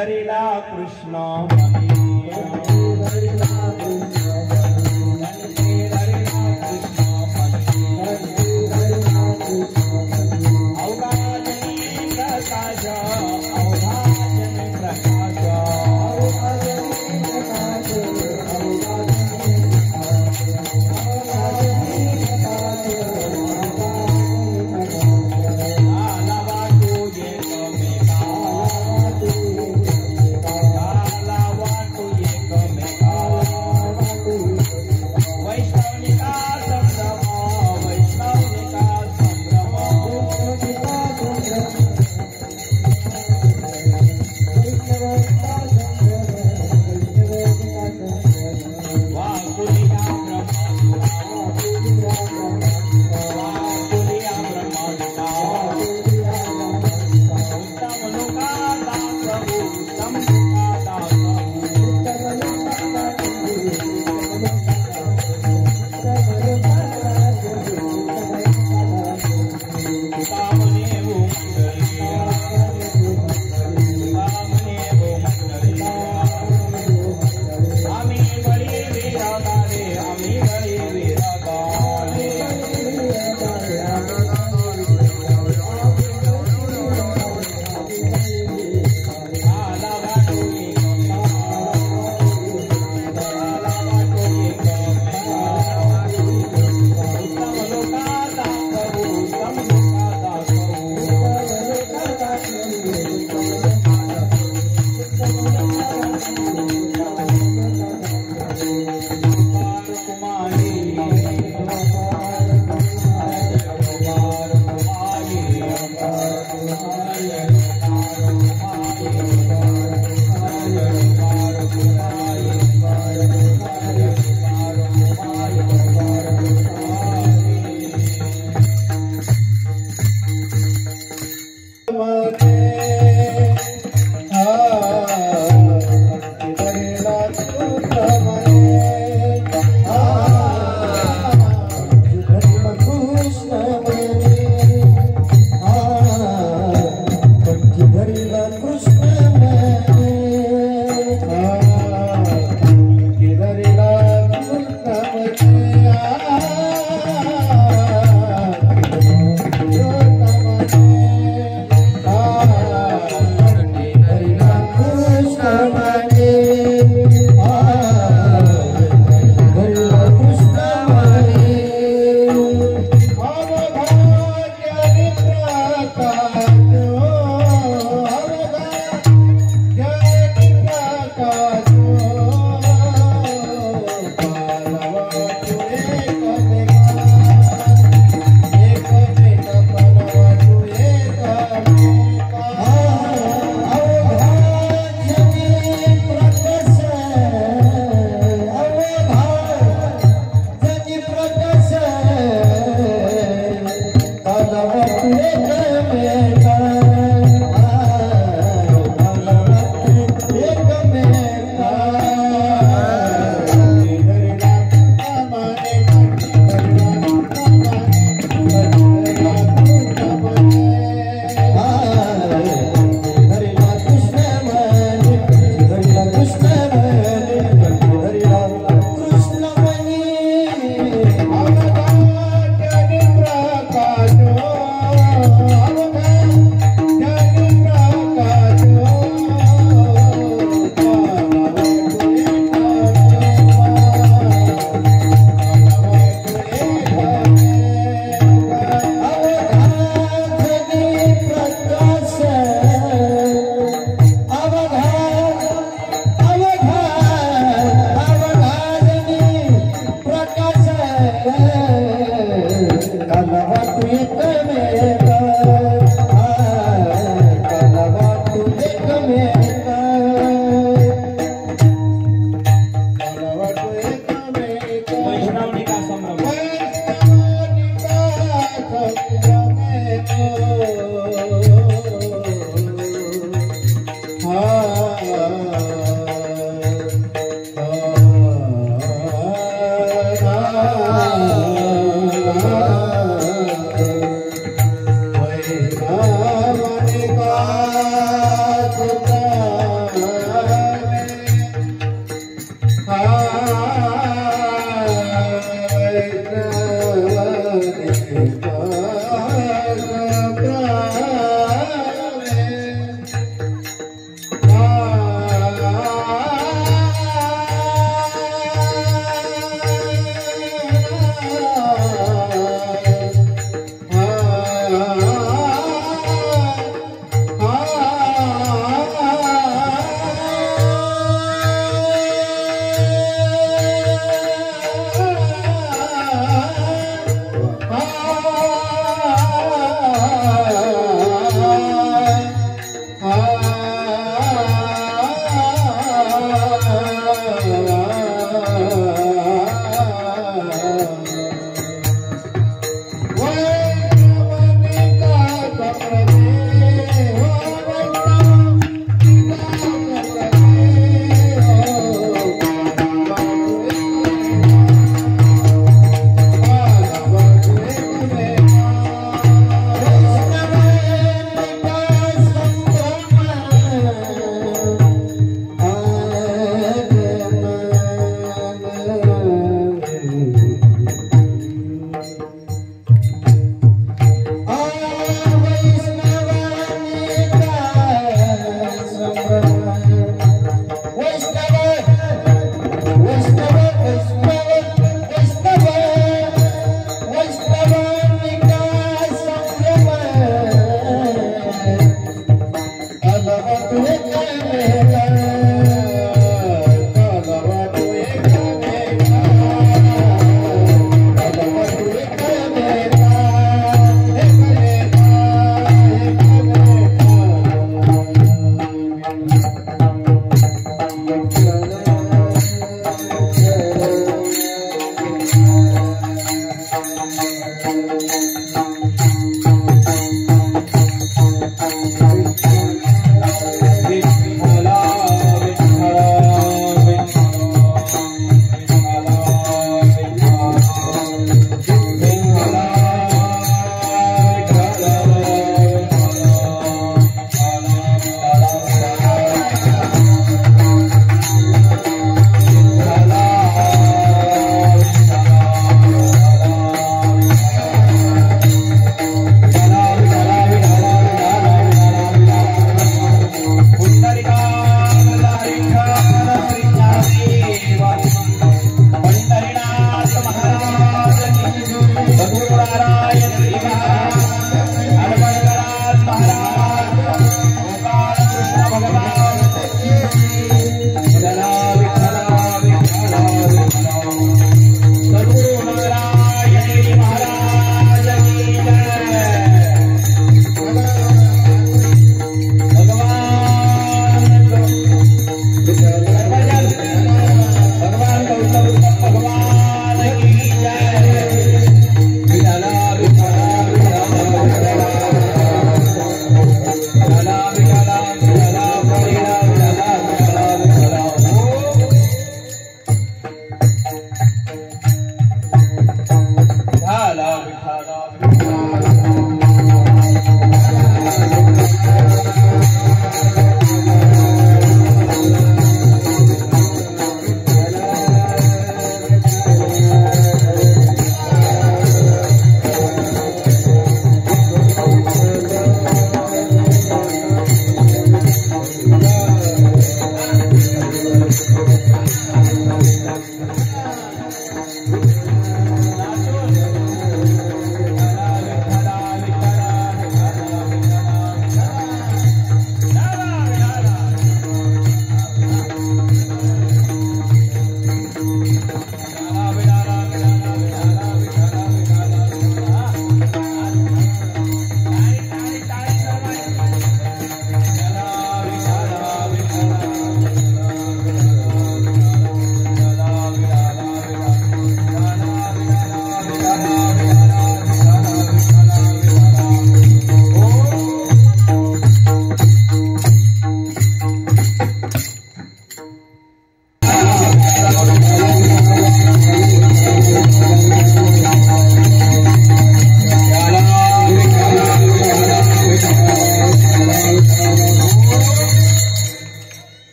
हरिला कृष्ण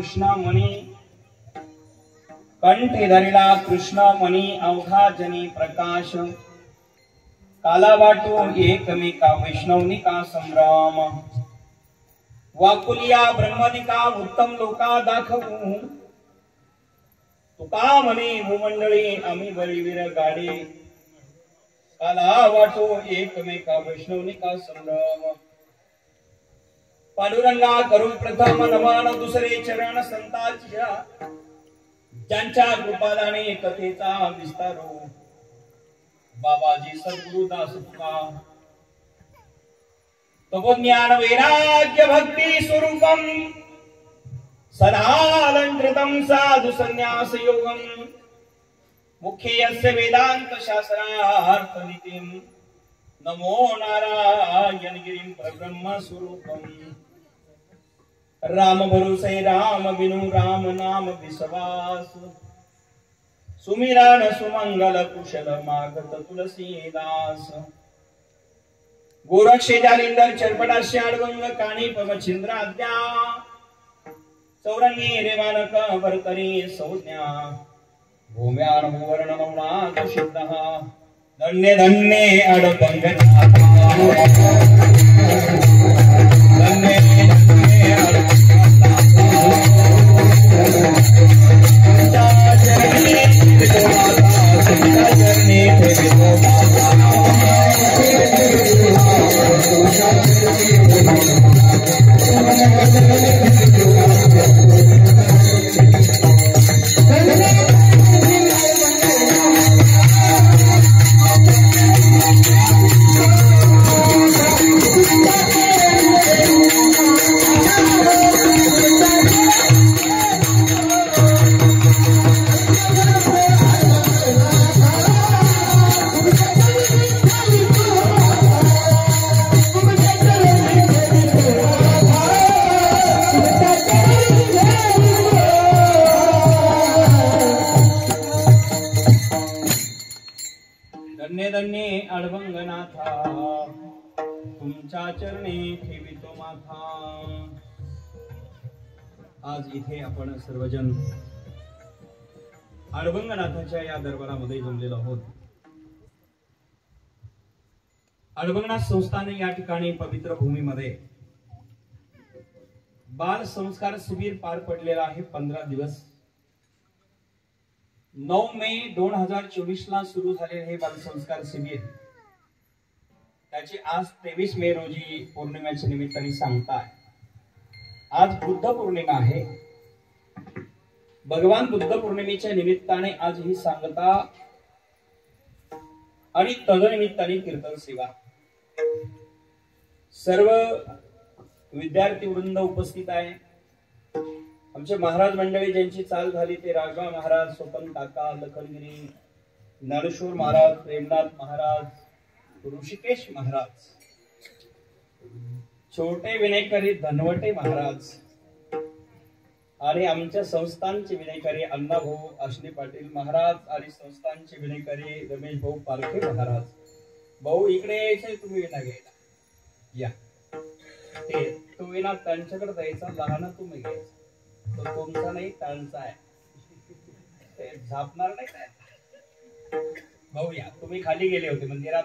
कृष्ण मणी कंठी धरिला कृष्ण मणी अवघा जनी प्रकाश काला वाटो एकमेका वैष्णवनिका संभ्रम वाकुलिया ब्रह्मनिका उत्तम लोका दाखवू तुका म्हणे भूमंडळी आम्ही बळीवीर गाडी काला वाटो एकमेका वैष्णवनिका संभ्रम पांडुरंगा करून प्रथम नमन दुसरे चरण संतांच्या ज्यांच्या कृपादाने कथेचा विस्तारो बाबाजी सद्गुरु दास तुका तपोज्ञान वैराग्य भक्ती स्वरूपम सदालंकृतं साधु संन्यास योगम मुख्य यस्य वेदांत शास्त्रार्थ नीतिम नमो नारायण गिरिं परब्रह्म स्वरूपम राम भरोसे राम बिनु राम नाम विश्वास सुमिरन सुमंगल कुशल मागत तुलसीदास गोरक्षे जालिंदर चरपटाशी आडगंग काणी पमचिंद्राद्या चौरंगी रेवानक भरतरी संज्ञा भूम्यान भुवर्ण नवनाथ सिद्धः धन्य धन्य अडपंगनाथ धन्य धन्य तुमच्या चरणी ठेवितो माथा। आज इथे आपण सर्वजण अडभंगनाथाच्या या दरबारामध्ये जमलेलो आहोत। अडभंगनाथ संस्थाने या ठिकाणी पवित्र भूमीमध्ये बाल संस्कार शिबिर पार पडलेला आहे। 15 दिवस 9 मे 2024 ला सुरू झालेले हे बाल संस्कार शिबिर त्याची आज 23 मे रोजी पौर्णिमेच्या निमित्ताने सांगता आहे। आज बुद्ध पौर्णिमा आहे। भगवान बुद्ध पौर्णिमेच्या निमित्ताने आज ही सांगता आणि तदनिमित्ताने कीर्तन सेवा सर्व विद्यार्थी वृंद उपस्थित आहे। आमचे महाराज मंडळी ज्यांची चाल झाली ते राजबा महाराज, स्वपन काका, लखनगिरी, ज्ञानेश्वर महाराज, प्रेमनाथ महाराज, ऋषिकेश महाराज, छोटे विनयकारी धनवटे महाराज आणि आमच्या संस्थानचे विनयकारी अण्णाभाऊ आशने पाटील महाराज आणि संस्थानचे विनयकारी रमेश भाऊ पारखे महाराज। भाऊ इकडे यायचे, तुम्ही विना घ्यायला या। ते तो विना त्यांच्याकडे जायचा, लहान तुम्ही घ्यायचा, तो तुमचा नाही त्यांचा आहे, ते झापणार नाही काय। भाऊ या, तुम्ही खाली गेले होते मंदिरात।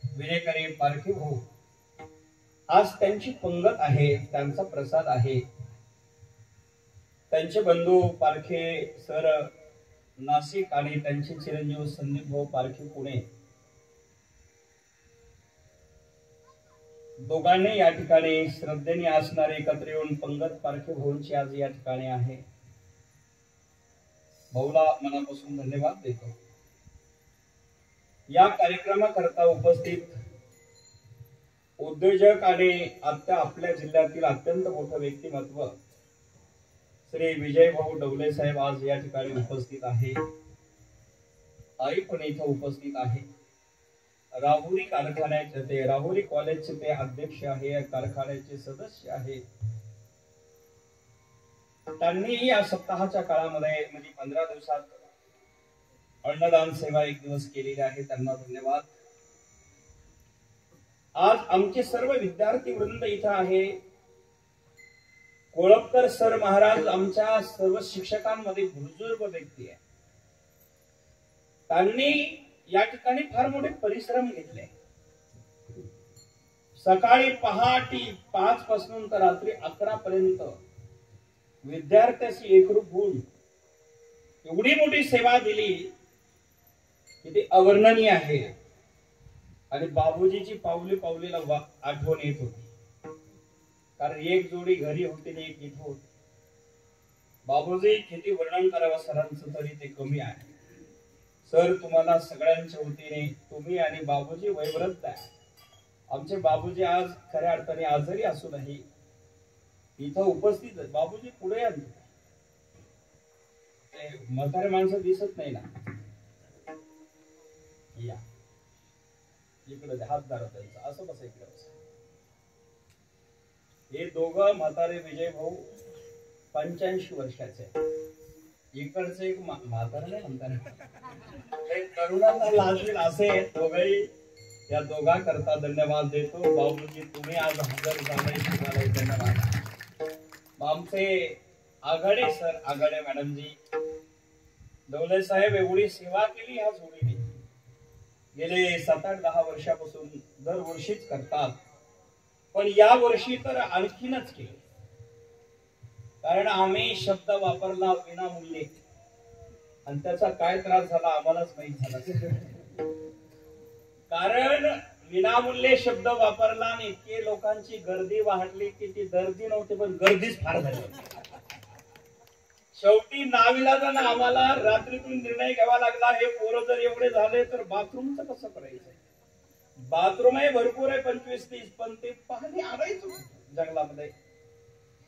विनयकारी पारखे भाऊ आज त्यांची पंगत आहे, त्यांचा प्रसाद आहे। त्यांचे बंधू पारखे सर नाशिक आणि त्यांचे चिरंजीव संदीप भाऊ पारखे पुणे दोघांनी या ठिकाणी श्रद्धेने असणारे एकत्र येऊन पंगत पारखे भाऊंची आज या ठिकाणी आहे। भाऊला मनापासून धन्यवाद देतो। या कार्यक्रमाकरता उपस्थित उद्योजक आणि आता आपल्या जिल्ह्यातील अत्यंत मोठं व्यक्तिमत्व श्री विजय भाऊ डवले साहेब आज या ठिकाणी उपस्थित आहे। आई पण इथे उपस्थित आहे। राहुरी कारखान्याचे ते राहुरी कॉलेजचे ते अध्यक्ष आहे, कारखान्याचे सदस्य आहे। त्यांनी या सप्ताहाच्या काळामध्ये म्हणजे 15 दिवसात अन्नदान सेवा 1 दिवस केलेली आहे, त्यांना धन्यवाद। आज आमचे सर्व विद्यार्थी वृंद इथे आहे। कोळपकर सर महाराज आमच्या सर्व शिक्षकांमध्ये बुजुर्ग व्यक्ती आहे. त्यांनी या ठिकाणी फार मोठे परिश्रम घेतले. सकाळी पहाटे 5 पासून तर रात्री 11 पर्यंत विद्यार्थ्याशी एकरूप होऊन एवढी मोठी सेवा दिली की ती अवर्णनीय आहे. आणि बाबूजीची पावली पावलीला आठवण येत होती. कारण एक जोडी घरी होती आणि एक इथं होती. बाबूजी किती वर्णन करावं सरांचं तरी ते कमी आहे. सर तुम्हाला सगळ्यांच्या वतीने तुम्ही आणि बाबूजी वयवृद्ध आहे. आमचे बाबूजी आज खऱ्या अर्थाने आजारी असूनही इथं उपस्थित. बाबूजी पुढे आले. म्हातारे माणसं दिसत नाही ना. या इकडे हात धरा त्यांचा. असं कसं इकडे. हे दोघं म्हातारे विजय भाऊ 85 वर्षाचे. इकडचे एक म्हातारा नाही म्हणतात तरुणांना लाजवेल असे दोघही. या दोघा करता धन्यवाद देतो. बाबूजी तुम्ही आज हजर झाले तुम्हाला धन्यवाद. आमचे आघाडे सर आघाडे मॅडमजी दौले साहेब एवढी सेवा केली ह्या जोडीने. गेले 7-8-10 वर्षापासून दरवर्षीच करतात. पण या वर्षी तर आणखीनच केले. कारण आम्ही शब्द वापरला विनामूल्य आणि त्याचा काय त्रास झाला आम्हालाच माहित झाला. कारण विनामूल्य शब्द वापरला आणि इतके लोकांची गर्दी वाढली की ती गर्दी नव्हती पण गर्दीच फार झाली. शेवटी नाविलाजानं आम्हाला रात्रीतून निर्णय घ्यावा लागला. हे पोरं जर एवढे झाले तर बाथरूमचं कसं करायचं. बाथरूम आहे भरपूर आहे 25-30 पण ते पाणी आणायचं जंगलामध्ये.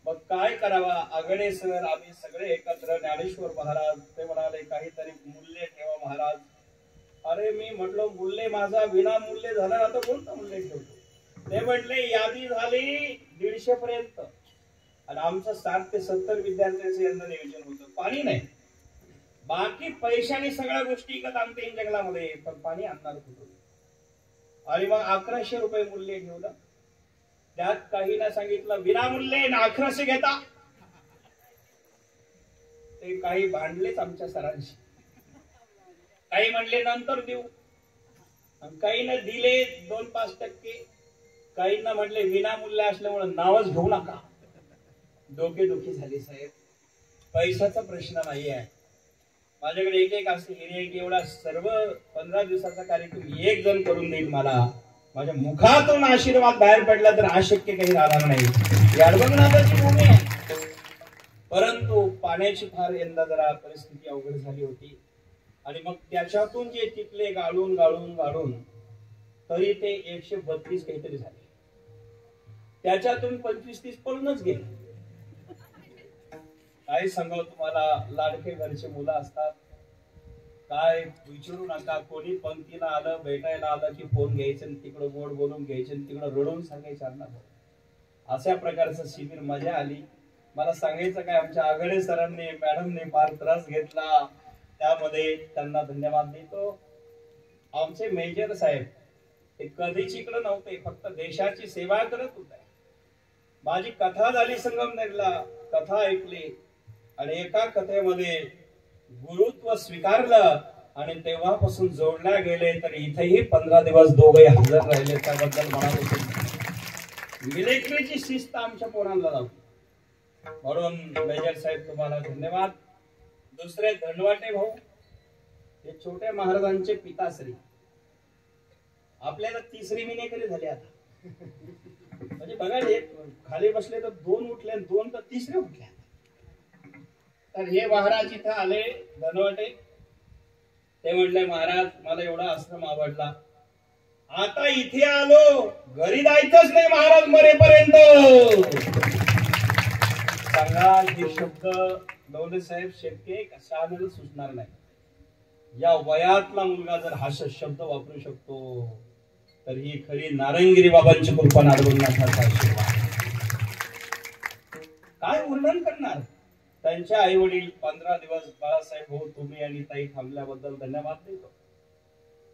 मग काय करावा. आघाडे सर आम्ही सगळे एकत्र ज्ञानेश्वर महाराज ते म्हणाले काहीतरी मूल्य ठेवा महाराज. अरे मी म्हटलं मूल्य माझा विनामूल्य झाला आता कोणतं मूल्य ठेवतो. ते म्हटले यादी झाली 150 पर्यंत आणि आमचं 60 ते 70 विद्यार्थ्यांचं यंदा नियोजन होतं. पाणी नाही. बाकी पैशाने सगळ्या गोष्टी विकत आणते जंगलामध्ये पण पाणी आणणार कुठून. आणि मग 1100 रुपये मूल्य ठेवलं. त्यात काही ना सांगितलं विनामूल्य 1100 घेता. ते काही भांडलेच आमच्या सरांशी. काही म्हणले नंतर देऊ. काही ना दिले 2-5%. काहींना म्हटले विनामूल्य असल्यामुळे नावच घेऊ नका. डोकेदुखी झाली साहेब. पैशाचा प्रश्न नाही आहे. माझ्याकडे एक असे हिरे की एवढा सर्व 15 दिवसाचा कार्यक्रम एक जण करून देईल. मला माझ्या मुखातून आशीर्वाद बाहेर पडला तर अशक्य काही राहणार नाही. याडबंगनाथाची भूमी आहे. परंतु पाण्याची फार यंदा जरा परिस्थिती अवघड झाली होती आणि मग त्याच्यातून जे टिकले गाळून गाळून गाळून तरी ते 132 काहीतरी झाले. त्याच्यातून 25-30 पळूनच गेले. काय सांगावं तुम्हाला. लाडके घरचे मुलं असतात. काय विचारू नका. कोणी पंक्तीला आलं भेटायला आलं की फोन घ्यायचं आणि तिकडं गोड बोलून घ्यायचं आणि तिकडं रडून सांगायचं ना. अशा प्रकारचं शिबिर मजा आली. मला सांगायचं काय आमच्या आघाडे सरांनी मॅडमने फार त्रास घेतला. त्यामध्ये त्यांना धन्यवाद देतो. आमचे मेजर साहेब ते कधीच इकडं नव्हते. फक्त देशाची सेवा करत होते. माझी कथा झाली संगमनेरला. कथा ऐकली आणि एका कथेमध्ये गुरुत्व स्वीकारलं आणि तेव्हापासून जोडल्या गेले. तर इथेही 15 दिवस दोघे हजर राहिले. त्याबद्दल म्हणाले मिलिटरीची शिस्त आमच्या पोरांना लावली. म्हणून मेजर साहेब तुम्हाला धन्यवाद. दुसरे धनवाटे भाऊ हे छोट्या महाराजांचे पिताश्री. आपल्याला तिसरी मिनेकरी झाली आता. म्हणजे बघा एक खाली बसले तर 2 उठले 2 तर तिसरे उठले. तर हे महाराज इथं आले धनवाटे. ते म्हटले महाराज मला एवढा आश्रम आवडला. आता इथे आलो घरी जायचंच नाही महाराज मरेपर्यंत. सांगा हे शब्द दौले साहेब शक्य कशाने सुचणार नाही. या वयातला मुलगा जर हा शब्द वापरू शकतो तर ही खरी नारायणगिरी बाबांची कृपा नारगुंनाथाचा आशीर्वाद. काय वर्णन करणार. त्यांच्या आई वडील 15 दिवस बाळासाहेब भाऊ तुम्ही आणि ताई थांबल्याबद्दल धन्यवाद देतो.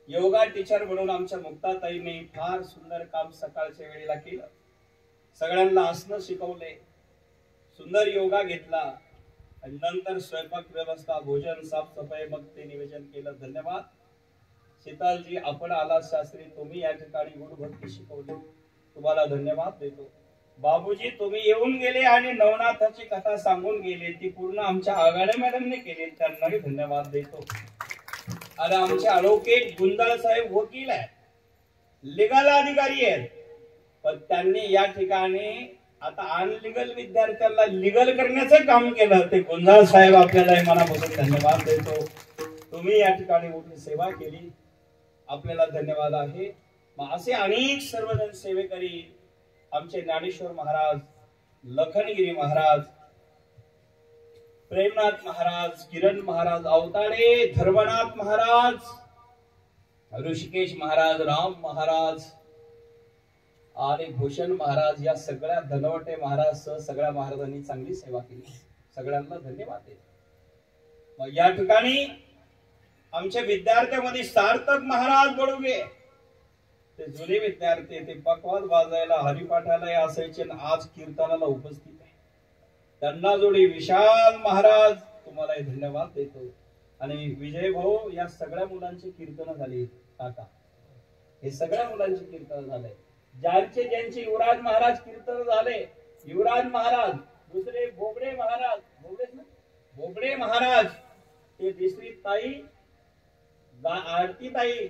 योगा टीचर म्हणून आमच्या मुक्ताताईने फार सुंदर काम सकाळच्या वेळेला केलं. सगळ्यांना हसणं शिकवले. सुंदर योगा घेतला आणि नंतर स्वयंपाक व्यवस्था, भोजन, साफसफाई, मग ते निवेदन केलं. धन्यवाद शीतलजी, आपण आला शास्त्री, तुम्ही या ठिकाणी गुरुभक्ती शिकवली, तुम्हाला धन्यवाद देतो. बाबूजी, तुम्ही येऊन गेले आणि नवनाथाची कथा सांगून गेले, ती पूर्ण आमच्या आघाडे मॅडमने केली, त्यांनाही धन्यवाद देतो. आणि आमचे अलौकिक गुंजाळ साहेब वकील आहेत, लिगल अधिकारी आहेत, पण त्यांनी या ठिकाणी आता अनलिगल विद्यार्थ्यांना लिगल करण्याचं काम केलं. ते गुंजाळ साहेब आपल्याला मनापासून धन्यवाद देतो. तुम्ही या ठिकाणी मोठी सेवा केली, आपल्याला धन्यवाद आहे. असे अनेक सर्वजण सेवेकरी, आमचे ज्ञानेश्वर महाराज, लखनगिरी महाराज, प्रेमनाथ महाराज, किरण महाराज अवताडे, धर्मनाथ महाराज, ऋषिकेश महाराज, राम महाराज आणि भूषण महाराज, या सगळ्या धनवटे महाराज सह सगळ्या महाराजांनी चांगली सेवा केली, सगळ्यांना धन्यवाद देतो. मग या ठिकाणी आमच्या विद्यार्थ्यांमध्ये सार्थक महाराज बडुगे, ते जुने विद्यार्थी, ते पकवाज वाजायला, हरिपाठाला असायचे, आज कीर्तनाला उपस्थित आहे. त्यांना जोडी विशाल महाराज, तुम्हाला धन्यवाद देतो. आणि विजय भाऊ, या सगळ्या मुलांची कीर्तन झाली काका, हे सगळ्या मुलांची कीर्तन झाले. ज्यांचे युवराज महाराज कीर्तन झाले, युवराज महाराज, दुसरे भोगडे महाराज, भोगडे महाराज, ते तिसरी ताई, आरती ताई,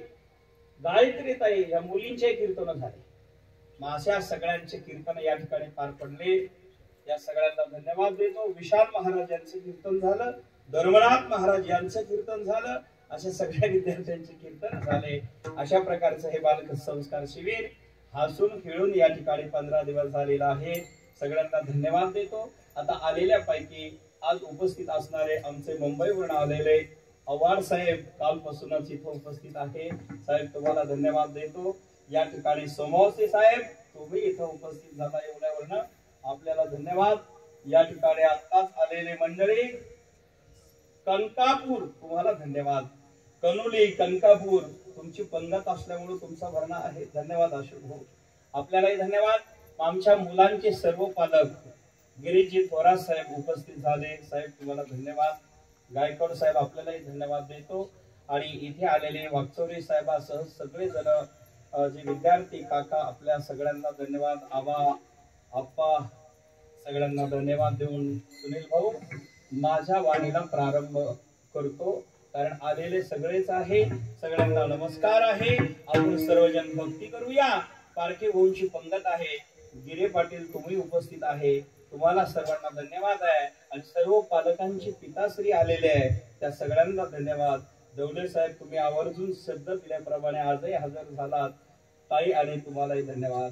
गायत्री ताई, या मुलींचे कीर्तन झाले. मग अशा सगळ्यांचे कीर्तन या ठिकाणी पार पडले, या सगळ्यांना धन्यवाद देतो. विशाल महाराज यांचे कीर्तन झालं, धर्मनाथ महाराज यांचं कीर्तन झालं, अशा सगळ्या विद्यार्थ्यांचे कीर्तन झाले. अशा प्रकारचं हे बालक संस्कार शिबिर हसून खेळून या ठिकाणी 15 दिवस झालेला आहे. सगळ्यांना धन्यवाद देतो. आता आलेल्या पैकी आज उपस्थित असणारे आमचे मुंबईवरून आलेले आव्हाड साहेब कालपासूनच इथे उपस्थित आहे. साहेब, तुम्हाला धन्यवाद देतो. या ठिकाणी सोमवसे साहेब, तुम्ही इथं उपस्थित झाला, एवढ्यावरनं आपल्याला धन्यवाद. या ठिकाणी आत्ताच आलेले मंडळी कनकापूर, तुम्हाला धन्यवाद. कनुली, कनकापूर, तुमची पंगत असल्यामुळे तुमचा भरणा आहे, धन्यवाद. अशोक भाऊ, आपल्यालाही धन्यवाद. आमच्या मुलांचे सर्व पालक गिरीजी थोरात साहेब उपस्थित झाले, साहेब तुम्हाला धन्यवाद. गायकवाड साहेब, आपल्यालाही धन्यवाद देतो. आणि इथे आलेले वागचौरे साहेबासह सगळे जण, जे विद्यार्थी काका, आपल्या सगळ्यांना धन्यवाद. आबा, आप्पा, सगळ्यांना धन्यवाद देऊन सुनील भाऊ माझ्या वाणीला प्रारंभ करतो, कारण आलेले सगळेच आहे. सगळ्यांना नमस्कार आहे. आपण सर्वजन भक्ती करूया. पारखे भाऊंची पंगत आहे, गिरे पाटील तुम्ही उपस्थित आहे, तुम्हाला सर्वांना धन्यवाद आहे. आणि सर्व पालकांची पिताश्री आलेले आहे, त्या सगळ्यांना धन्यवाद. दौले साहेब, तुम्ही आवर्जून शब्द दिल्याप्रमाणे आजही हजर झालात, ताई, आणि तुम्हालाही धन्यवाद.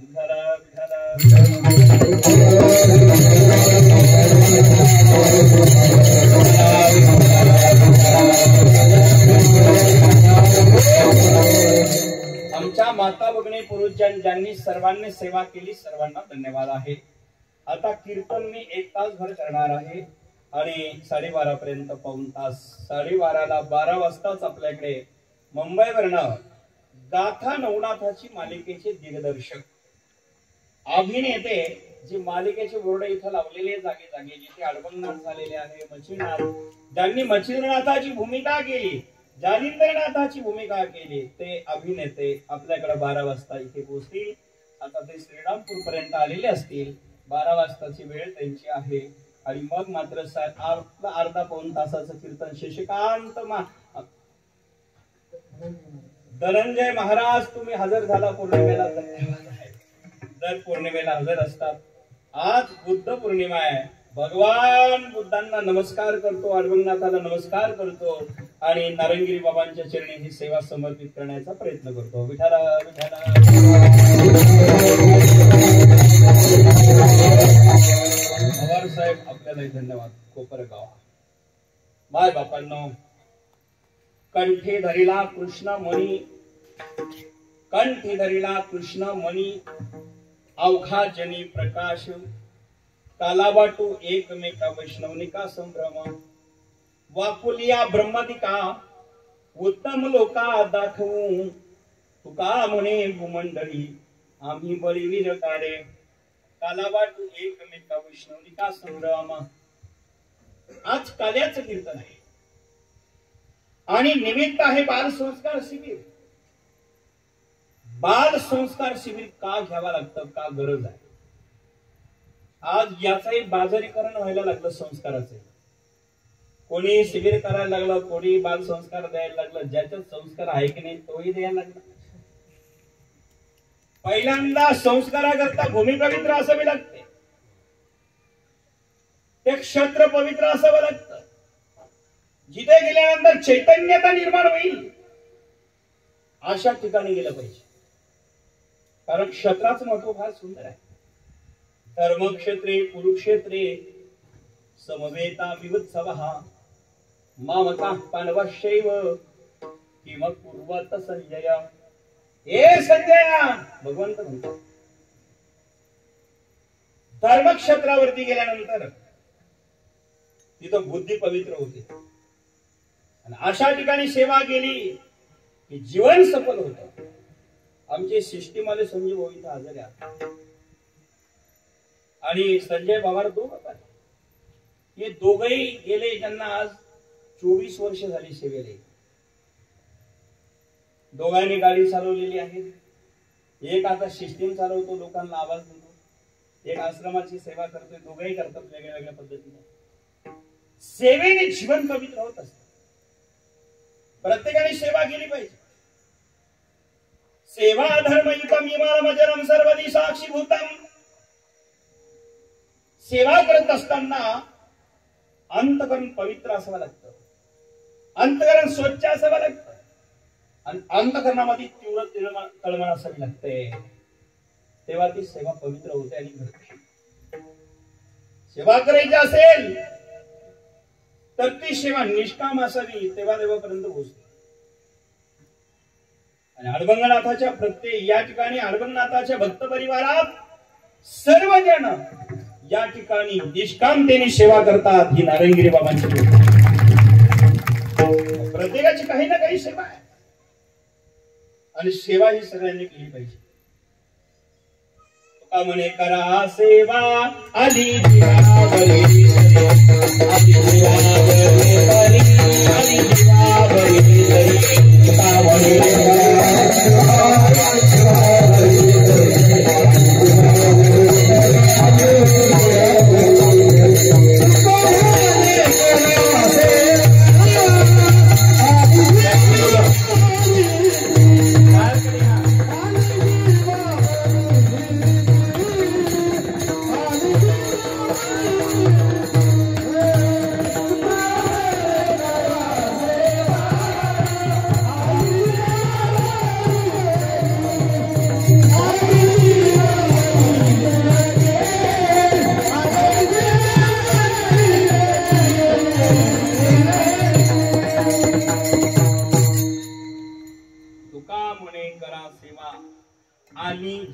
आमच्या माता भगिनी पुरुष ज्यांनी सर्वांनी सेवा केली, सर्वांना धन्यवाद आहे. आता कीर्तन मी 1 तासभर करणार आहे आणि 12:30 पर्यंत पाऊण तास. 12:30ला 12 वाजताच आपल्याकडे मुंबईवरनं गाथा नवनाथाची मालिकेचे दिग्दर्शक अभिनेते, जे मालिकेचे बोर्ड इथं लावलेले जागे जागे, जिथे अडबंगनाथ झालेले आहे, मच्छिंद्रनाथ, ज्यांनी मच्छिंद्रनाथाची भूमिका केली, जालिंद्रनाथाची भूमिका केली, ते अभिनेते आपल्याकडे 12 वाजता इथे पोहोचतील. आता ते श्रीरामपूर पर्यंत आलेले असतील. 12 वाजताची वेळ त्यांची आहे. आणि मग मात्र अर्धा पाऊण तासाचं कीर्तन शशिकांत धनंजय महाराज, तुम्ही हजर झाला पौर्णिमेला, धन्यवाद आहे. दर पौर्णिमेला हजर असतात. आज बुद्ध पौर्णिमा आहे, भगवान बुद्धांना नमस्कार करतो, अडबंगनाथाला नमस्कार करतो आणि नारंगिरी बाबांच्या चरणी ही सेवा समर्पित करण्याचा प्रयत्न करतो. विठाला विठाला. पवार साहेब, आपल्यालाही धन्यवाद. कोपरगाव, माय बापांनो, कंठी धरिला कृष्ण मणी, कंठी धरिला कृष्ण मणी, अवघा जनी प्रकाश, कालावाटू एकमेका वैष्णवनिका संभ्रम, वाकुलिया ब्रह्मदिका, उत्तम लोका दाखवू, तुका म्हणे भूमंडळी आम्ही बळीवीर काढे, कालावाट एकमेका वैष्णवनिका संग्राम. आज काल्याचं कीर्तन आहे आणि निमित्त आहे बाल संस्कार शिबिर. बाल संस्कार शिबिर का घ्यावा लागतं, का गरज आहे? आज याचंही बाजारीकरण व्हायला लागलं संस्काराचे. कोणी शिबिर करायला लागलं, कोणी बाल संस्कार द्यायला लागलं. ज्याच्यात संस्कार आहे की नाही तोही द्यायला लागला. पहिल्यांदा संस्काराकरता भूमी पवित्र असावी लागते, ते क्षत्र पवित्र असावं लागतं. जिथे गेल्यानंतर चैतन्यता निर्माण होईल अशा ठिकाणी गेलं पाहिजे. कारण क्षत्राचं महत्व फार सुंदर आहे. धर्मक्षेत्रे कुरुक्षेत्रे समवेता विवत्सवः मामका पांडवशैव किम कुर्वत संजय. हे संजय, भगवंत म्हणतो धर्मक्षेत्रावरती गेल्यानंतर तिथं बुद्धी पवित्र होते आणि अशा ठिकाणी सेवा केली की जीवन सफल होतं. आमचे सिस्टीमवाले संजय भाऊ इथं हजर आहे आणि संजय पवार दोघं हे दोघही गेले, ज्यांना आज 24 वर्ष झाली सेवेला. दोघांनी गाडी चालवलेली आहे. एक आता सिस्टीम चालवतो, लोकांना आवाज देतो. एक आश्रमाची सेवा करतोय. दोघंही करतात वेगळ्या वेगळ्या पद्धतीने. सेवेने जीवन पवित्र होत असतं. प्रत्येकाने सेवा केली पाहिजे. सेवा धर्मयुतम इमामजरम सर्वदी साक्षीभूतम. सेवा करत असताना अंतकरण पवित्र असावं लागतं, अंतकरण स्वच्छ असावं लागतं आणि अंतकरणामध्ये तीव्र तळमळ असावी लागते. तेव्हा ती सेवा पवित्र होते आणि घडते. सेवा करायची असेल तर ती सेवा निष्काम असावी, तेव्हा देवापर्यंत पोहोचते. आणि अडबंगनाथाच्या प्रत्येक या ठिकाणी अडबंगनाथाच्या भक्त परिवारात सर्वजण या ठिकाणी निष्कामतेने सेवा करतात. ही नारायणगिरी बाबांची प्रत्येकाची काही ना काही सेवा आहे आणि सेवा ही सगळ्यांनी केली पाहिजे. तुका म्हणे करा सेवा आली जीवावरी, आली जीवावरी, आली जीवावरी. तुका म्हणे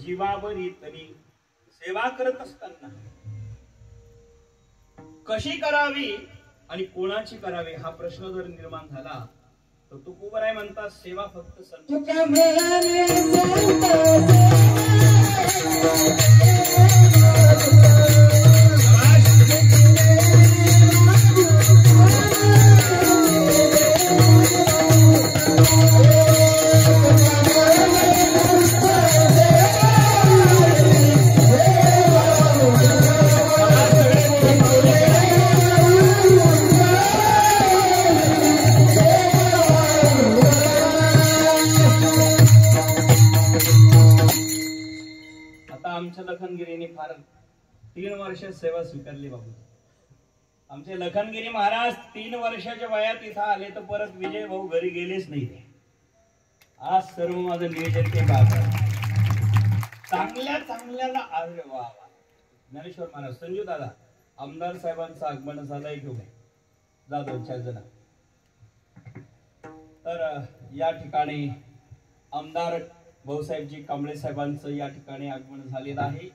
जीवावरी तरी. सेवा करत असताना कशी करावी आणि कोणाची करावी हा प्रश्न जर निर्माण झाला तर तुकोबराय म्हणतात सेवा फक्त संत लखनगिरीने फार 3 वर्ष सेवा स्वीकारली. बाबू आमचे लखनगिरी महाराज 3 वर्षाच्या वयात इथं आले तर परत विजय भाऊ घरी गेलेच नाही. आज सर्व माझं नियोजन ते चांगल्या चांगल्याला आले. वा वा. ज्ञानेश्वर महाराज, संजू दादा, आमदार साहेबांचं आगमन झालंय घेऊन जा 2-4 जण. तर या ठिकाणी आमदार भाऊसाहेबजी कांबळे साहेबांचं या ठिकाणी आगमन झालेलं आहे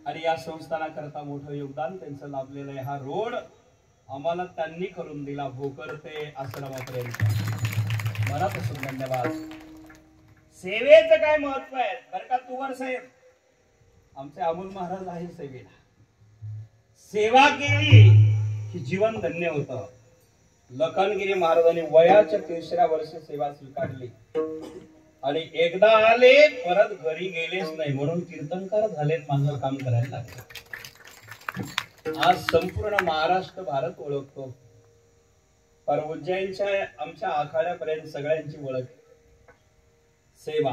आणि या संस्थानाकरता मोठं योगदान त्यांचं लाभलेलं आहे. हा रोड आम्हाला त्यांनी करून दिला, भोकर ते आश्रमापर्यंत. मनापासून धन्यवाद. सेवेचं काय महत्व आहे बरं का तुवर साहेब. आमचे अमोल महाराज आहे सेवेला. सेवा केली की जीवन धन्य होतं. लखनगिरी महाराजांनी वयाच्या 3ऱ्या वर्षी सेवा स्वीकारली आणि एकदा आले परत घरी गेलेच नाही, म्हणून कीर्तनकार झालेत, माझं काम करायला लागलं. आज संपूर्ण महाराष्ट्र भारत ओळखतो, पर उज्जैनच्या आमच्या आखाड्यापर्यंत सगळ्यांची ओळख. सेवा,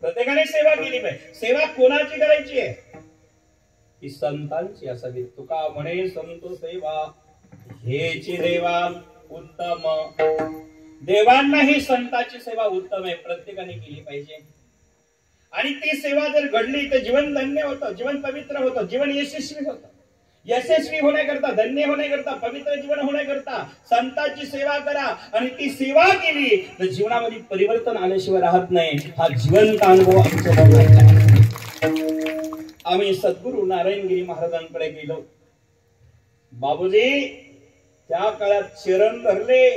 प्रत्येकाने सेवा केली पाहिजे. सेवा कोणाची करायची आहे? ती संतांची असावी. तुका म्हणे संत सेवा हेची देवा उत्तम. देवांना ही संतांची सेवा उत्तम आहे, प्रत्येकाने केली पाहिजे. आणि ती सेवा जर घडली तर जीवन धन्य होतं, जीवन पवित्र होतं, जीवन यशस्वी होतं. यशस्वी होण्याकरता, धन्य होण्याकरता, पवित्र जीवन होण्याकरता संतांची सेवा करा. आणि ती सेवा केली तर जीवनामध्ये परिवर्तन आल्याशिवाय राहत नाही. हा जिवंत अनुभव आमच्या. आम्ही सद्गुरू नारायणगिरी महाराजांकडे गेलो. बाबूजी त्या काळात चरण धरले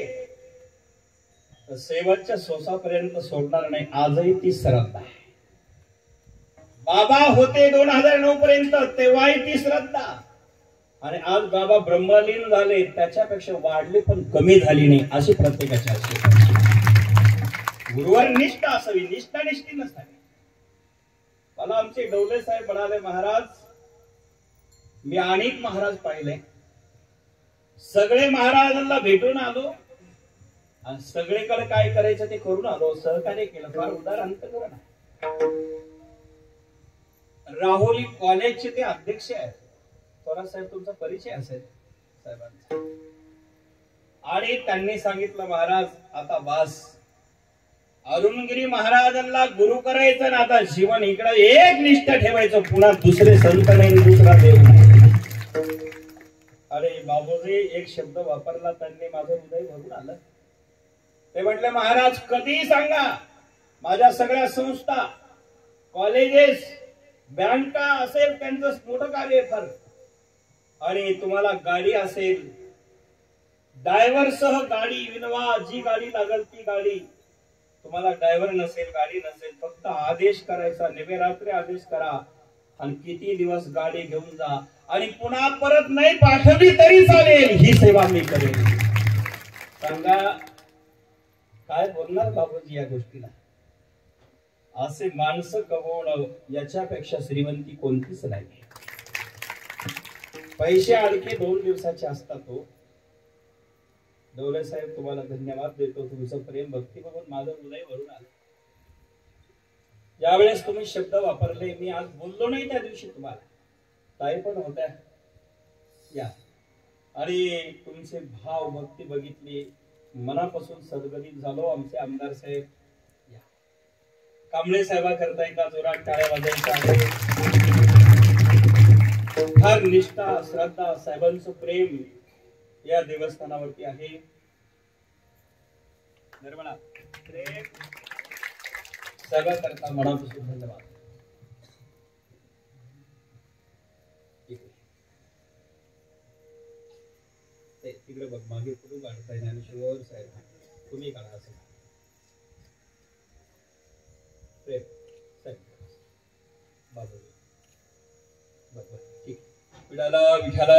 तर शेवटच्या श्वासापर्यंत सोडणार नाही. आजही ती श्रद्धा आहे. बाबा होते 2009 पर्यंत, तेव्हाही ती श्रद्धा. आणि आज बाबा ब्रह्मलीन झाले, त्याच्यापेक्षा वाढले पण कमी झाली नाही, अशी प्रत्येकाची असेल. गुरुवर निष्ठा असावी, निष्ठा निष्ठी नसावी. मला आमचे डवले साहेब म्हणाले, महाराज मी अनेक महाराज पाहिले, सगळे महाराजांना भेटून आलो आणि सगळीकडे काय करायचं ते करून आलो, सहकार्य केलं, फार उदार अंतकरण आहे. राहुरी कॉलेजचे ते अध्यक्ष आहेत. थोरात साहेब तुमचा परिचय असेल साहेबांचा. आणि त्यांनी सांगितलं, महाराज आता बास, अरुणगिरी महाराजांना गुरु करायचं ना, आता जीवन इकडे एक निष्ठा ठेवायचं, पुन्हा दुसरे संत नाही, दुसरा देव नाही. अरे बाबूजी एक शब्द वापरला, त्यांनी माझं हृदय भरून आलं. ते म्हटले, महाराज कधीही सांगा, माझ्या सगळ्या संस्था, कॉलेजेस, बँका असेल, त्यांचं मोठं कार्य फार. आणि तुम्हाला गाडी असेल, ड्रायव्हर सह गाडी विनवा, जी गाडी लागल ती गाडी. तुम्हाला ड्रायव्हर नसेल, गाडी नसेल, फक्त आदेश करायचा, निवे रात्री आदेश करा आणि किती दिवस गाडी घेऊन जा आणि पुन्हा परत नाही पाठवली तरी चालेल, ही सेवा मी करेन. सांगा काय बोलणार बाबूजी या गोष्टीला? असे माणसं कमवणं याच्यापेक्षा श्रीमंती कोणतीच नाही. पैसे आणखी 2 दिवसाचे असतात. तो डोले साहेब तुम्हाला धन्यवाद देतो. तुमचं प्रेम भक्ती बघून माझं हृदय भरून आलं. यावेळेस तुम्ही शब्द वापरले, मी आज बोललो नाही त्या दिवशी, तुम्हाला ताई पण होत्या या, आणि तुमचे भाव भक्ती बघितली, मनापासून सद्गदित झालो. आमचे आमदार साहेब या, कांबळे साहेबा करता एका जोरात टाळ्या वाजवायच्या. फार निष्ठा, श्रद्धा, साहेबांचं प्रेम या देवस्थानावरती आहे. निर्मळा प्रेम सगळं करता मनापासून धन्यवाद. तिकडे बघ, मागे कुठून काढताय ज्ञानेश्वर साहेब, तुम्ही काढा असं. प्रेम साहेब बाबू बरोबर ठीक. विडाला विठाला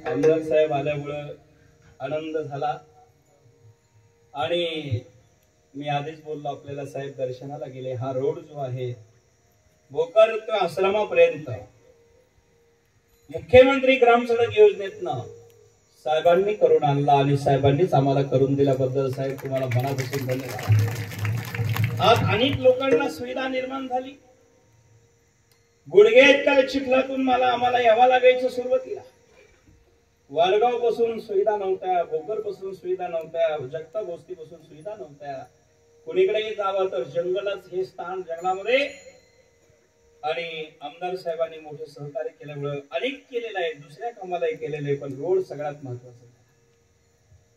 आमदार साहेब आल्यामुळं आनंद झाला. आणि मी आधीच बोललो आपल्याला, साहेब दर्शनाला गेले. हा रोड जो आहे भोकर ते आश्रमापर्यंत मुख्यमंत्री ग्राम सडक योजनेतनं साहेबांनी करून आणला आणि साहेबांनीच आम्हाला करून दिल्याबद्दल साहेब तुम्हाला मनापासून धन्यवाद. आज अनेक लोकांना सुविधा निर्माण झाली. गुडघे इतक्या चिखलातून आम्हाला यावं लागायचं सुरुवातीला. वारगाव पासून सुविधा नव्हत्या, भोकर पासून सुविधा नव्हत्या, जगता गोष्टी पासून सुविधा नव्हत्या. कोणीकडेही जावं तर जंगलच हे स्थान, जंगलामध्ये. आणि आमदार साहेबांनी मोठे सहकार्य केल्यामुळे अनेक केलेलं आहे, दुसऱ्या कामालाही केलेलं आहे, पण रोड सगळ्यात महत्वाचा.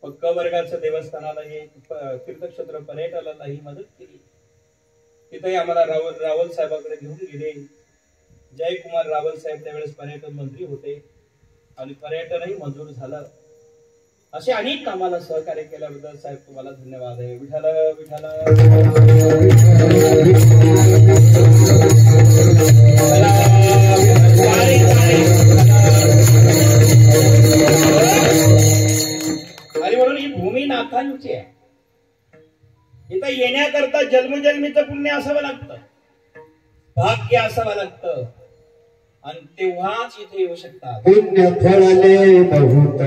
पक्क वर्गाचं देवस्थानालाही, तीर्थक्षेत्र पर्यटनालाही मदत केली. तिथेही आम्हाला रावल साहेबांकडे घेऊन गेले. जयकुमार रावल साहेब त्यावेळेस पर्यटन मंत्री होते आणि पर्यटनही मंजूर झालं. असे अनेक कामाला सहकार्य केल्याबद्दल साहेब तुम्हाला धन्यवाद आहे. विठ्ठल विठ्ठल. आणि म्हणून ही भूमी नाथांची आहे. इथं येण्याकरता जन्मजन्मीचं पुण्य असावं लागतं, भाग्य असावं लागतं, आणि तेव्हाच इथे येऊ शकतात. पुण्य फळले बहुत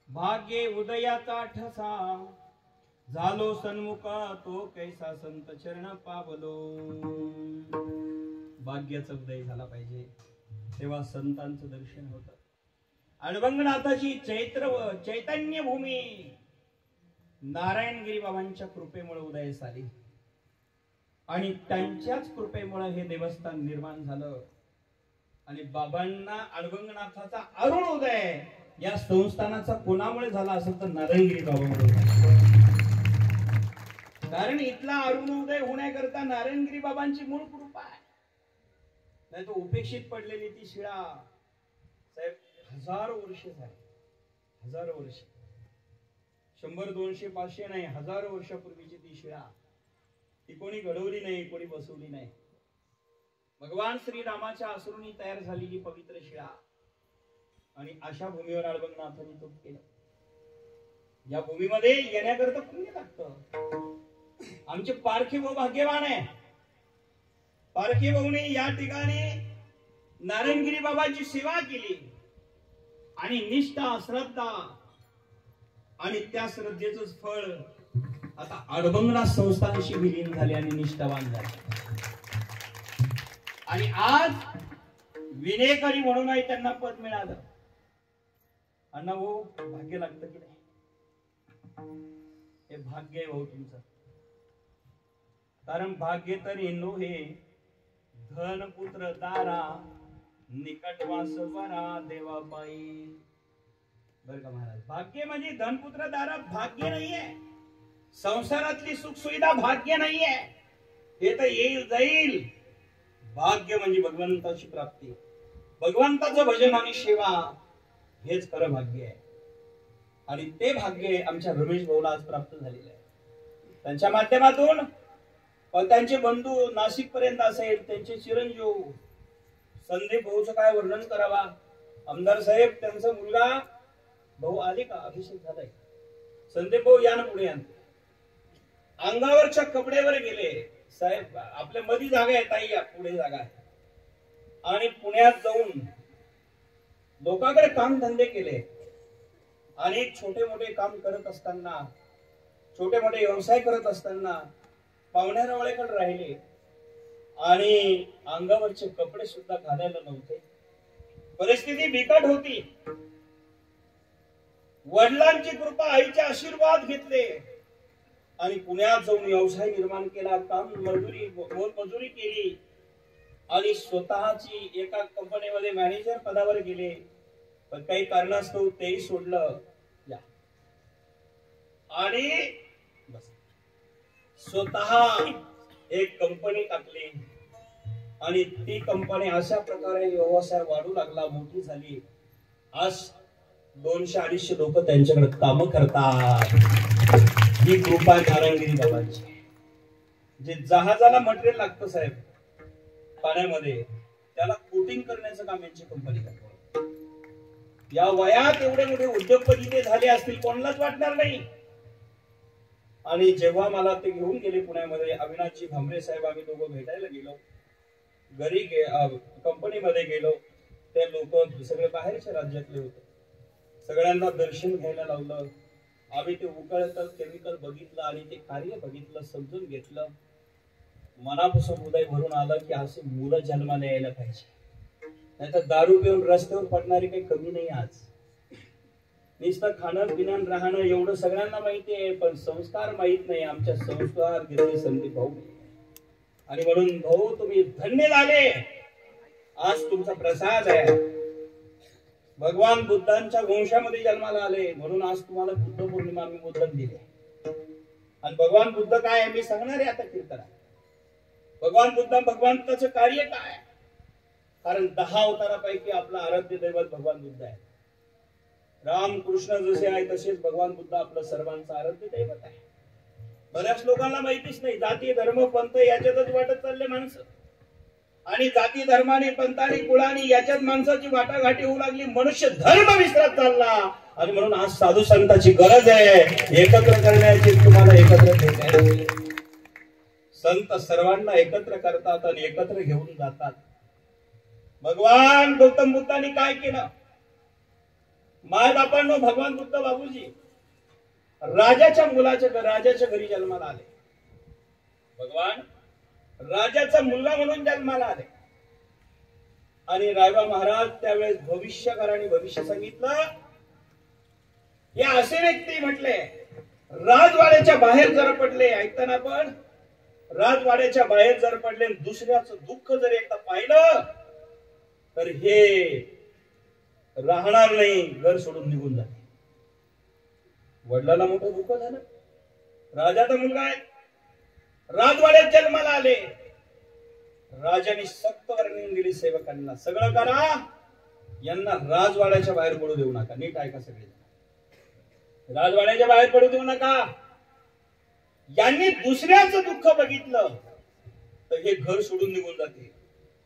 भाग्ये उदयाचा ठसा झालो सन्मुखा तो कैसा संत चरण पावलो. भाग्याचा उदय झाला पाहिजे तेव्हा संतांचं दर्शन होतं. अडबंगनाथाची चैतन्य भूमी नारायणगिरी बाबांच्या कृपेमुळे उदयास आली आणि त्यांच्याच कृपेमुळे हे देवस्थान निर्माण झालं. आणि बाबांना अडबंगनाथाचा अरुण उदय या संस्थानाचा कोणामुळे झाला असं तर नारायणगिरी बाबामुळे. कारण इथला अरुण उदय होण्याकरता नारायणगिरी बाबांची मूळ कृपा आहे. नाही तो उपेक्षित पडलेली ती शिळा साहेब हजारो वर्ष झाली, हजारो वर्ष, 100, 200, 500 नाही, हजारो वर्षापूर्वीची ती शिळा. ती कोणी घडवली नाही, कोणी बसवली नाही. भगवान श्रीरामाच्या आसुरांनी तयार झालेली पवित्र शिळा. आणि अशा भूमीवर अडबंगनाथांनी तप केलं. या भूमीमध्ये येण्याकरता पुण्य लागतं. आमचे पारखी भाऊ भाग्यवान आहे. पारखी भाऊने या ठिकाणी नारायणगिरी बाबाची सेवा केली आणि निष्ठा, श्रद्धा आणि त्या श्रद्धेचं फळ आता अडबंगनाथ संस्थानाशी विलीन झाले आणि निष्ठावान झाले. आणि आज विनेकरी म्हणूनही त्यांना पद मिळालं. अण्णा भाऊ भाग्य लागतं की नाही? हे भाग्य आहे भाऊ तुमचं. कारण भाग्य तर येणो हे धन पुत्र दारा निकटवास बरा देवाबाई. बर का महाराज, भाग्य म्हणजे धनपुत्र दारा भाग्य नाहीये. संसारातली सुख सुविधा भाग्य नाहीये. हे तर येईल जाईल. भाग्य म्हणजे भगवंताची प्राप्ती, भगवंताचं भजन आणि सेवा, हेच खरं भाग्य आहे. आणि ते भाग्य आमच्या रमेश भाऊला आज प्राप्त झालेलं आहे. त्यांच्या माध्यमातून त्यांचे बंधू नाशिक पर्यंत असेल, त्यांचे चिरंजीव संदीप भाऊचं काय वर्णन करावा. आमदार साहेब त्यांचा मुलगा भाऊ आले का? अभिषेक झालाय. संदीप भाऊ या ना पुढे. अंगावरच्या कपड्यावर गेले. साहेब आपल्या मध्ये जागा आहे, ताई या पुढे जागा आहे. आणि पुण्यात जाऊन लोकांकडे काम धंदे केले आणि छोटे मोठे काम करत असताना, छोटे मोठे व्यवसाय करत असताना पाहुण्यारावळेकडे राहिले आणि अंगावरचे कपडे सुद्धा घालायला नव्हते. परिस्थिती बिकट होती. वडिलांची कृपा, आईचे आशीर्वाद घेतले आणि पुण्यात जाऊन व्यवसाय निर्माण केला. काम मजुरी केली आणि स्वतःची एका कंपनीमध्ये मॅनेजर पदावर गेले. पण काही कारणास्तव तेही सोडलं. आणि स्वतः एक कंपनी टाकली आणि ती कंपनी अशा प्रकारे व्यवसाय वाढू लागला, मोठी झाली. आज 200-250 लोक त्यांच्याकडे काम करतात. ही कृपा नारायणगिरी बाबांची. जे जहाजाला मटेरियल लागतं साहेब पाण्यामध्ये, त्याला कोटिंग करण्याचं काम यांची कंपनी करते. या वयात एवढे मोठे उद्योगपती ते झाले असतील कोणालाच वाटणार नाही. आणि जेव्हा मला ते घेऊन गेले पुण्यामध्ये, अविनाशजी भांबरे साहेब, आम्ही दोघं भेटायला गेलो, घरी कंपनीमध्ये गेलो. ते लोक सगळे बाहेरच्या राज्यातले होते. सगळ्यांना दर्शन घ्यायला लावलं. आम्ही ते उकळतं केमिकल बघितलं आणि ते कार्य बघितलं, समजून घेतलं. मनापासून हृदय भरून आलं की असे मुलं जन्माला यायला पाहिजे. नाहीतर दारू पिऊन रस्त्यावर पडणारे काही कमी नाही. आज नुसतं खाणं पिणं राहणं एवढं सगळ्यांना माहिती आहे, पण संस्कार माहित नाही. आमच्या संस्कार घेतले संदीप भाऊ. आणि म्हणून भाऊ तुम्ही धन्य झाले. आज तुमचा प्रसाद आहे. भगवान बुद्धांच्या वंशामध्ये जन्माला आले म्हणून आज तुम्हाला बुद्ध पौर्णिमा मी मुद्दम दिली. आणि भगवान बुद्ध काय आहे मी सांगणार आहे आता कीर्तनात. भगवंताचं कार्य काय, कारण 10 अवतारापैकी आपला आराध्य दैवत भगवान बुद्ध आहे. राम कृष्ण जसे आहे तसेच भगवान बुद्ध आपलं सर्वांचं आराध्य दैवत आहे. बऱ्याच लोकांना माहितीच नाही. जाती धर्म पंथ याच्यातच वाटत चालले माणसं. आणि जाती धर्माने पंथाने कुळाने याच्यात माणसाची वाटाघाटी होऊ लागली. मनुष्य धर्म विसरत चालला. आणि म्हणून आज साधू संतांची गरज आहे. एकत्र करण्याची, तुम्हाला एकत्र ठेवायची. संत सर्वांना एकत्र करतात आणि एकत्र घेऊन जातात. भगवान गौतम बुद्धांनी काय केलं? माय बापांनो, भगवान बुद्ध बाबूजी राजाच्या घरी जन्माला आले. भगवान राजाचा मुलगा म्हणून जन्माला आले. आणि रायबा महाराज त्यावेळेस भविष्यकारांनी भविष्य सांगितलं. हे असे व्यक्ती म्हटले राजवाड्याच्या बाहेर जर पडले, ऐकताना पण राजवाड्याच्या बाहेर जर पडले, दुसऱ्याचं दुःख जर एकदा पाहिलं तर हे राहणार नाही, घर सोडून निघून जाते. वडिलांना मोठं दुःख झालं. राजाचा मुलगा आहे, राजवाड्यात जन्माला आले. राजाने सक्त वर्णन दिली सेवकांना, सगळं करा, यांना राजवाड्याच्या बाहेर पडू देऊ नका. नीट ऐका सगळे, राजवाड्याच्या बाहेर पडू देऊ नका. यांनी दुसऱ्याचं दुःख बघितलं तर हे घर सोडून निघून जाते,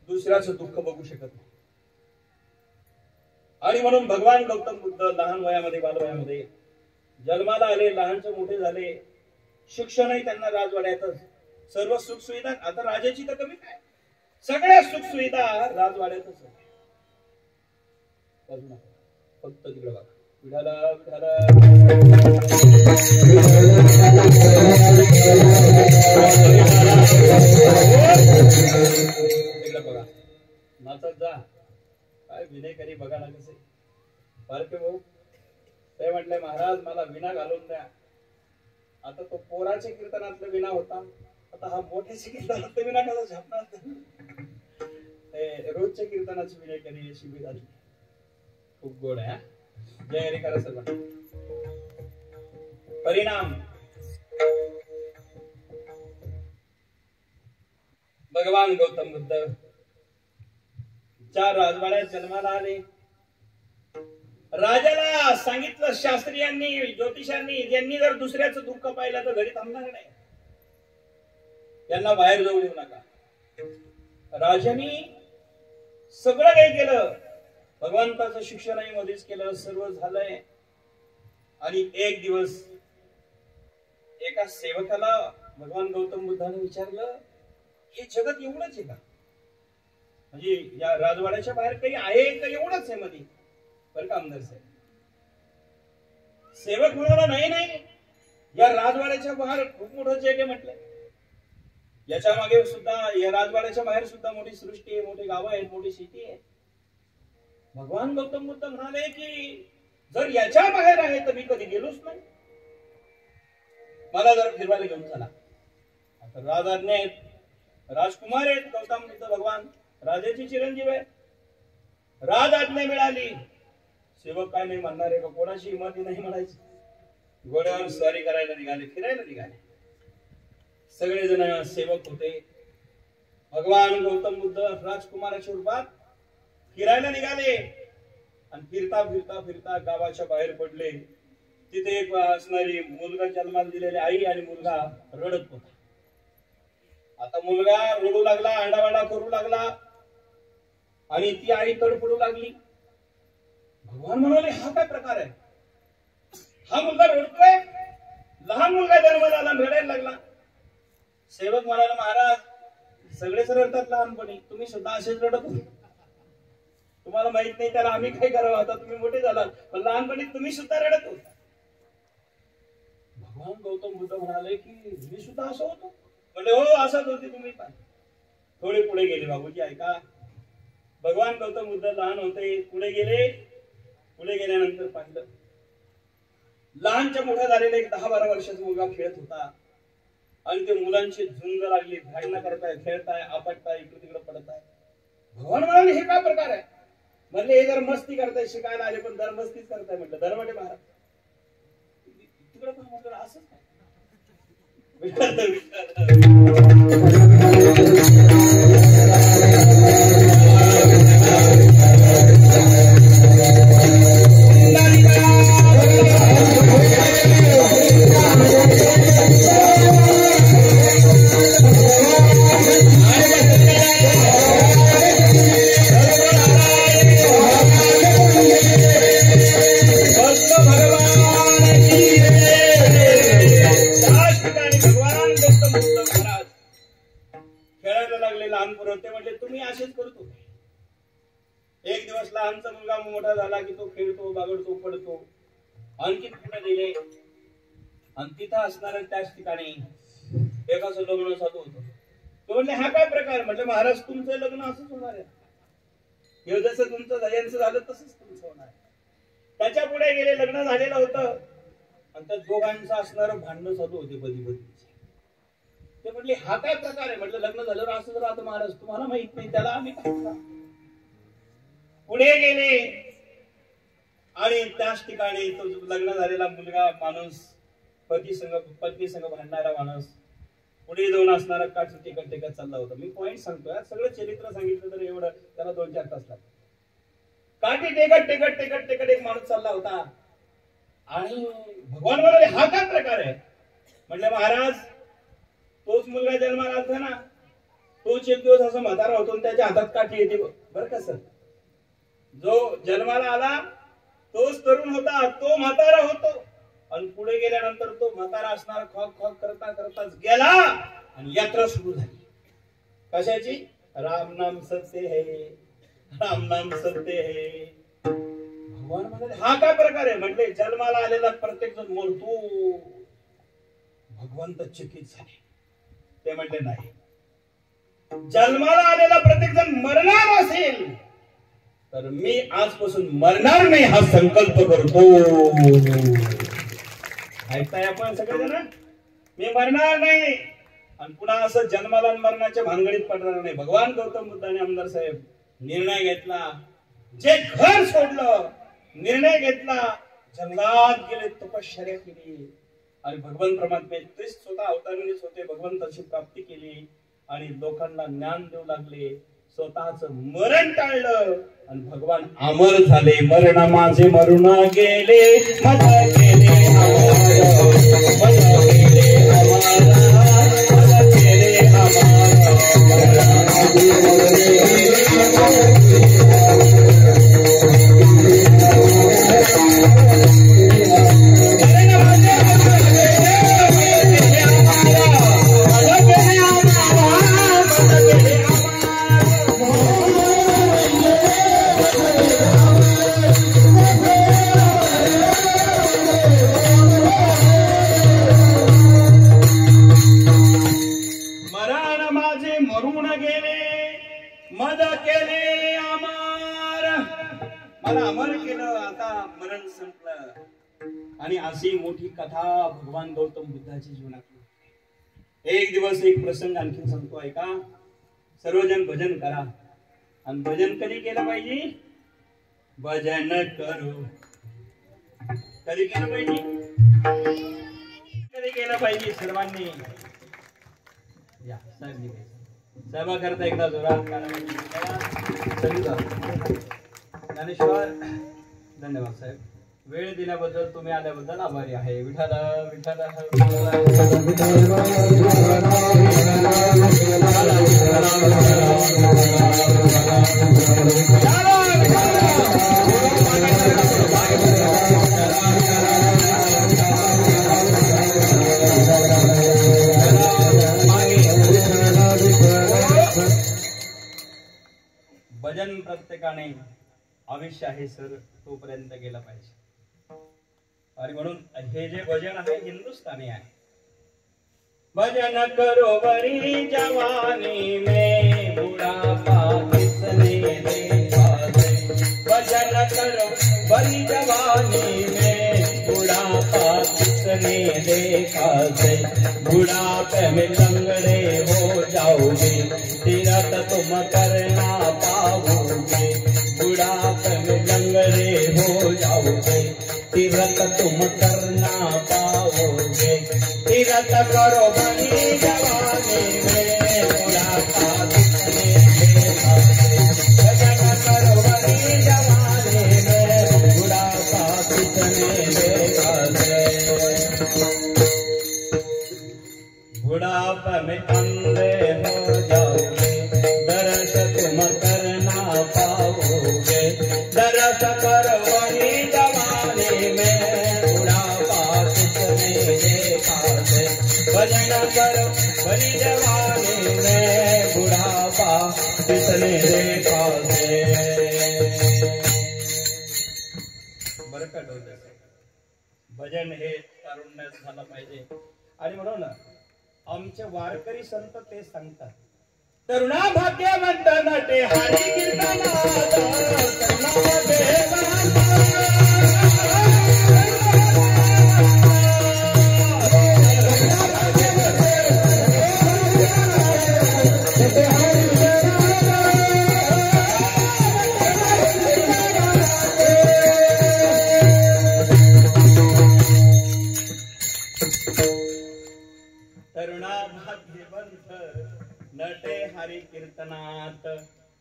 दुसऱ्याचं दुःख बघू शकत नाही. आणि म्हणून भगवान गौतम बुद्ध लहान वयामध्ये, बालवयामध्ये जन्माला आले, लहानचे मोठे झाले. शिक्षणही त्यांना राजवाड्यातच, सर्व सुख सुविधा. आता राजाची तर कमी काय, सगळ्या सुख सुविधा राजवाड्यातच. फक्त तिकडे बघा, विठाला विठाला तिकडे बघा, नाचत जा. काय विनयकरी बघा ना कसे. बारके भाऊ ते म्हटले, महाराज मला विना घालून द्या. आता तो पोराच्या कीर्तनातला विना होता, आता हा मोठ्याच्या कीर्तनातला विना कसा झापणार. रोजच्या कीर्तनाची विनयकरी अशी मी झाली. खूप गोड आहे. जय हरी करा सर्व. परिणाम भगवान गौतम बुद्ध ज्या राजवाड्यात जन्माला आले, राजाला सांगितलं शास्त्रियांनी, ज्योतिषांनी, ज्यांनी जर दुसऱ्याचं दुःख पाहिलं तर घरी थांबणार नाही, यांना बाहेर जाऊ देऊ नका. राजाने सगळं काही केलं, भगवंताचं शिक्षणही मध्येच केलं, सर्व झालंय. आणि एक दिवस एका सेवकाला भगवान गौतम बुद्धाने विचारलं, हे जगत एवढंच आहे का? म्हणजे या राजवाड्याच्या बाहेर काही आहे का? एवढंच आहे मध्ये? बरं का आमदार साहेब, सेवक म्हणाला, नाही नाही, या राजवाड्याच्या बाहेर खूप मोठं जग आहे म्हटलंय. याच्या मागे सुद्धा, या राजवाड्याच्या बाहेर सुद्धा मोठी सृष्टी आहे, मोठी गावं आहेत, मोठी शेती आहे. भगवान गौतम बुद्ध म्हणाले की जर याच्या बाहेर आहे तर मी कधी गेलोच नाही, मला जर फिरवायला घेऊन चला. आता राजाज्ञा आहेत, राजकुमार आहेत गौतम बुद्ध भगवान, राजाची चिरंजीव आहे. राज आज्ञा मिळाली. सेवक काय नाही म्हणणार आहे का? कोणाची हिंमत नाही म्हणायची. घोड्यावर स्वारी करायला निघाले, फिरायला निघाले. सगळेजण सेवक होते. भगवान गौतम बुद्ध राजकुमाराच्या रूपात फिरायला निघाले आणि फिरता फिरता फिरता गावाच्या बाहेर पडले. तिथे एक असणारी मुलगा जन्माला दिलेली आई आणि मुलगा रडत होता. आता मुलगा रडू लागला, आंडावांडा करू लागला आणि ती आई तडफडू लागली. भगवान म्हणाले, हा काय प्रकार आहे? हा मुलगा रडतोय, लहान मुलगा जन्माला आला, रडायला लागला. सेवक म्हणाला, महाराज सगळेच रडतात लहानपणी, तुम्ही सुद्धा असेच रडत होते. तुम्हाला माहित नाही त्याला आम्ही काय करावं, आता तुम्ही मोठे झालात, पण लहानपणी तुम्ही सुद्धा रडत होता. भगवान गौतम बुद्ध म्हणाले की मी सुद्धा असं होतो. म्हणजे हो, असंच होते तुम्ही पण. थोडे पुढे गेले. बाबूजी ऐका, भगवान गौतम बुद्ध लहान होते, पुढे गेले. पुढे गेल्यानंतर पाहिलं लहानच्या मोठा झालेला एक 10-12 वर्षाचा मुलगा खेळत होता आणि ते मुलांची झुंज लागली, भांडणं करताय, खेळताय, आपटताय, इकडे तिकडे पडताय. भगवान म्हणाले, हे काय प्रकार आहे? म्हणले, हे जर मस्ती करताय, शिकायला आले पण दर मस्तीच करताय. म्हटलं, दरवाटे महाराज तिकडे पण म्हटलं असंच काय? एक दिवस लहानचा मुलगा मोठा झाला की तो खेळतो, बागडतो, पडतो. आणखी पुढे गेले आणि तिथं असणाऱ्या त्याच ठिकाणी एकाचं लग्न चालू होतं. तो म्हणले, हा काय प्रकार? म्हटलं, महाराज तुमचं लग्न असंच होणार आहे. हे जसं तुमचं यांचं झालं तसंच तुमचं होणार आहे. त्याच्या पुढे गेले, लग्न झालेलं होतं आणि त्या दोघांचं असणारं भांडणं चालू होते बधी बधी. ते म्हटले, हा काय प्रकार आहे? म्हटलं, लग्न झाल्यावर असंच राहतं महाराज, तुम्हाला माहित नाही, त्याला आम्ही काय. पुढे गेले आणि त्याच ठिकाणी तो लग्न झालेला मुलगा माणूस, पती संग भांडणारा माणूस, पुढे जाऊन असणारा काठी टेकत टेकत चालला होता. मी पॉइंट सांगतोय, सगळं चरित्र सांगितलं तर एवढं त्याला 2-4 तास लागतात. काठी टेकत टेकत टेकत टेकत एक माणूस चालला होता आणि भगवान म्हणाले, हा काय प्रकार आहे? म्हटलं, महाराज तोच मुलगा जन्माला आला ना, तोच एक दिवस असं म्हातारा होतो आणि त्याच्या हातात काठी येते. बरं का सर, जो जन्माला आला तोच तरुण होता, तो म्हातारा होतो आणि पुढे गेल्यानंतर तो म्हातारा असणार खॉक खॉक करता करताच गेला आणि यात्रा सुरू झाली. कशाची? राम नाम सत्य है, राम नाम सत्य है. भगवान म्हणाले, हा काय प्रकार आहे? म्हटले, जन्माला आलेला प्रत्येक जण मरतो. भगवंत चकित झाले. ते म्हटले, नाही, जन्माला आलेला प्रत्येक जण मरणार असेल तर मी आजपासून मरणार नाही हा संकल्प करतो. ऐकताय आपण सगळेजण? मी मरणार नाही आणि पुन्हा असं जन्माला मरणाच्या भानगडीत पडणार नाही. भगवान गौतम बुद्धाने आमदार साहेब निर्णय घेतला, जे घर सोडलं, निर्णय घेतला, जंगलात गेले, तपश्चर्या केली आणि भगवान परमात्मे ते स्वतः अवतारणीच होते, भगवंताची प्राप्ती केली आणि लोकांना ज्ञान देऊ लागले. स्वतःच मरण टाळलं आणि भगवान अमर झाले. मरण माझे मरून गेले, मजा केले आणि अशी मोठी कथा भगवान गौतम बुद्धाच्या जीवनात. एक दिवस एक प्रसंग आणखी सांगतो, ऐका. सर्वजण भजन करा आणि भजन कधी केलं पाहिजे? भजन करू. कधी केलं पाहिजे? कधी केलं पाहिजे सर्वांनी. या साहेब निघायचं सभा करता एकदा जोरात ज्ञानेश्वर. धन्यवाद साहेब, वेळ दिल्याबद्दल, तुम्ही आल्याबद्दल आभारी आहे. विठाला विठाला भजन प्रत्येकाने आयुष्य आहे सर तोपर्यंत गेला पाहिजे. आणि म्हणून हे जे भजन आहे हिंदुस्थानी आहे. भजन करो बरी जवानी में बुढ़ापा किसने देखा है. भजन करो बरी जवानी में बुढ़ापा किसने देखा है. बुढ़ापे में लंगड़े हो जाओगे तीरथ तुम करना पाओगे. बुढ़ापे में लंगड़े हो जाओगे तीरथ तुम करना पाओगे. तीरथ करो बड़ी जवानी में बुढ़ापा किसने देखा है. भजन करो बड़ी जवानी में बुढ़ापा किसने देखा है. बुढ़ापा में अंधे हो जाओगे दरस तुम करना पाओगे. दरस करो बड़ी जवानी में बुढ़ापा किसने देखा है. भजन करो बड़ी जवानी में बुढ़ापा किसने देखा है. बरकत होते भजन हे तारुण्यात झालं पाहिजे. आणि म्हणून ना आमचे वारकरी संत ते सांगतात, तरुणा भाग्यवंत नटे हरी कीर्तनात नटे हरी कीर्तनात.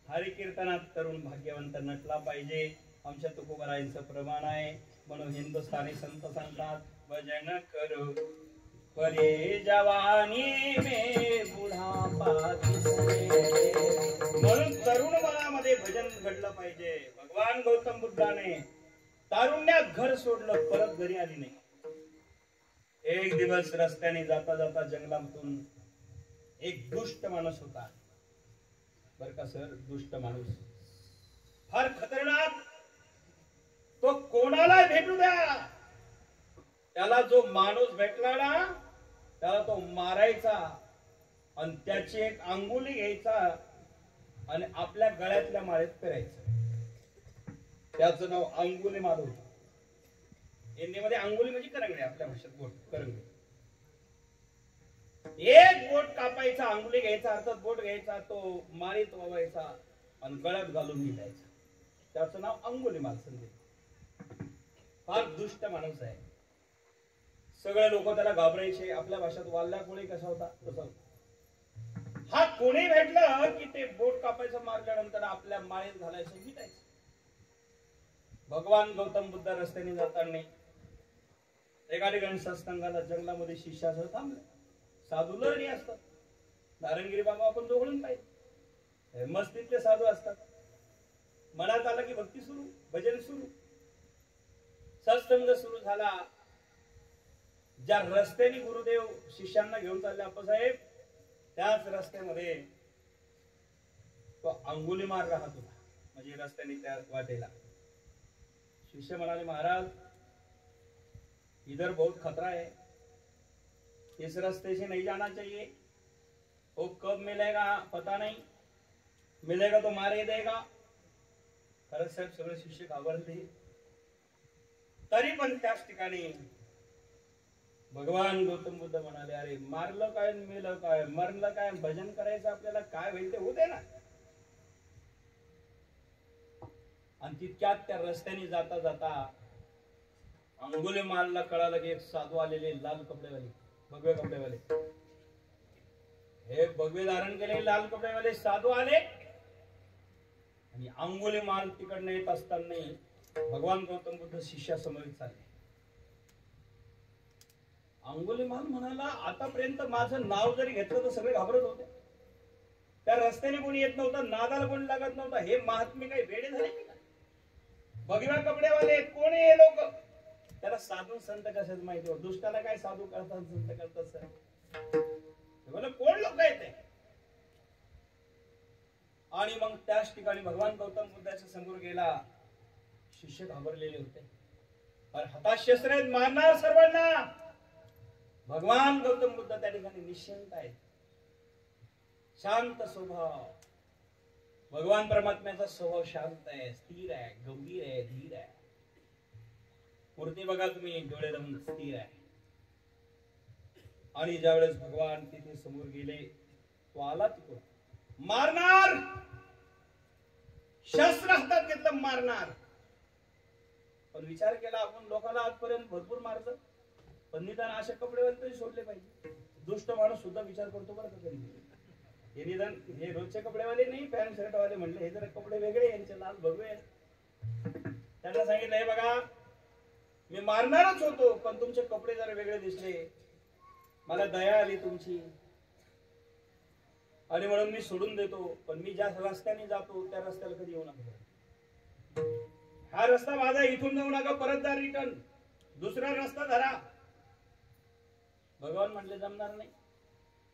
हरी कीर्तनात तरुण भाग्यवंत नटला पाहिजे. आमच्या तुकोबारायांचं प्रमाण आहे. म्हणून हिंदुस्थानी संत सांगतात, भजन करो परे जवानी में बुढ़ापा किसने. म्हणून तरुण वयामध्ये भजन घडलं पाहिजे. भगवान गौतम बुद्धाने तारुण्यात घर सोडलं, परत घरी आली नाही. एक दिवस रस्त्याने जाता जाता जंगलातून एक दुष्ट माणूस होता. बर का सर, दुष्ट माणूस फार खतरनाक. तो कोणाला भेटू द्या, त्याला जो माणूस भेटला ना त्याला तो मारायचा आणि त्याची एक अंगुली घ्यायचा आणि आपल्या गळ्यातल्या माळेत फिरायचं. त्याचं नाव अंगुली मारू. हिंदीमध्ये अंगुली म्हणजे करंगडी, आपल्या भाषेत बोट करंगडी. एक बोट कापायचा, अंगुली घ्यायचा, अर्थात बोट घ्यायचा, तो माळीत वावायचा आणि गळ्यात घालून निघायचा. त्याचं नाव अंगुली माल. संधी फार दुष्ट माणूस आहे. सगळे लोक त्याला घाबरायचे. आपल्या भाषेत वाल्ल्या कोणी कसा होता तसा. हा कोणी भेटलं की ते बोट कापायचं, मारल्यानंतर आपल्या माळीत घालायचं, निघायचं. भगवान गौतम बुद्ध रस्त्याने जाताना एका ठिकाणी सत्संगाला जंगलामध्ये शिष्यासह थांबले. साधू लढणी असतात. नारायणगिरी बाबा आपण जोडून पाहिजे. मस्तीतले साधू असतात. मनात आलं की भक्ती सुरू, भजन सुरू, सत्संग सुरू झाला. ज्या रस्त्याने गुरुदेव शिष्यांना घेऊन चालले आप्पासाहेब, त्याच रस्त्यामध्ये तो अंगुलीमार राहत होता. म्हणजे रस्त्याने त्या वाटेला. शिष्य म्हणाले, महाराज इधर बहुत खतरा है, इस रास्ते से नहीं जाना चाहिए. वो कब मिलेगा पता नहीं, मिलेगा तो मारे देगा. खरंच साहेब सगळे शिष्य घाबरले. तरी पण त्याच ठिकाणी भगवान गौतम बुद्ध म्हणाले, अरे मारलं काय, मेलं काय, मरलं काय, भजन करायचं आपल्याला, काय होईल ते होते ना. आणि तितक्यात त्या रस्त्याने जाता जाता अंगुलीमालला कळालं की एक साधू आलेले लाल कपडेवाले, भगवे कपडेवाले, हे भगवे धारण केले लाल कपडेवाले साधू आले आणि अंगुलीमाल तिकडनं येत असताना भगवान गौतम बुद्ध शिष्यासमोर चालले. अंगुलीमाल म्हणाला, आतापर्यंत माझं नाव जरी घेतलं तर सगळे घाबरत होते, त्या रस्त्याने कोणी येत नव्हतं, नादाला कोणी लागत नव्हतं. हे महात्मे काही वेडे झाले का? भगव्या कपडेवाले कोण हे लोक? त्याला साधू संत कशाच माहिती हो, दुष्टाला काय साधू करतात संत करतात सर, कोण लोक आहेत? आणि मग त्याच ठिकाणी भगवान गौतम बुद्धाच्या समोर गेला. शिष्य घाबरलेले होते, पण हातात शस्त्र आहेत, मारणार सर्वांना. भगवान गौतम बुद्ध त्या ठिकाणी निश्चिंत आहेत, शांत स्वभाव. भगवान परमात्म्याचा स्वभाव शांत आहे, स्थिर आहे, गंभीर आहे, धीर आहे. मूर्ती बघा तुम्ही, डोळे लावून स्थिर आहे. आणि ज्यावेळेस भगवान तिथे समोर गेले, तो आला तिकडून, मारणार, शस्त्र हातात घेतलं, मारणार. पण विचार केला, आपण लोकांना आजपर्यंत भरपूर मारलं, पण निदान असे कपडेवाले तरी सोडले पाहिजे. दुष्ट माणूस सुद्धा विचार करतो बरं का कधी. हे निदान हे रोजचे कपडेवाले नाही, पॅन्ट शर्ट वाले म्हणले, हे जर कपडे वेगळे, यांचे लाल भगवे. त्यांना सांगितलं, हे बघा, मी मारणारच होतो, पण तुमचे कपडे जरा वेगळे दिसले, मला दया आली तुमची, आणि म्हणून मी सोडून देतो. पण मी ज्या रस्त्याने जातो त्या रस्त्याला कधी येऊ नका. हा रस्ता माझा, इथून जाऊ नका, परत जा रिटर्न, दुसरा रस्ता धरा. भगवान म्हणले, जमणार नाही.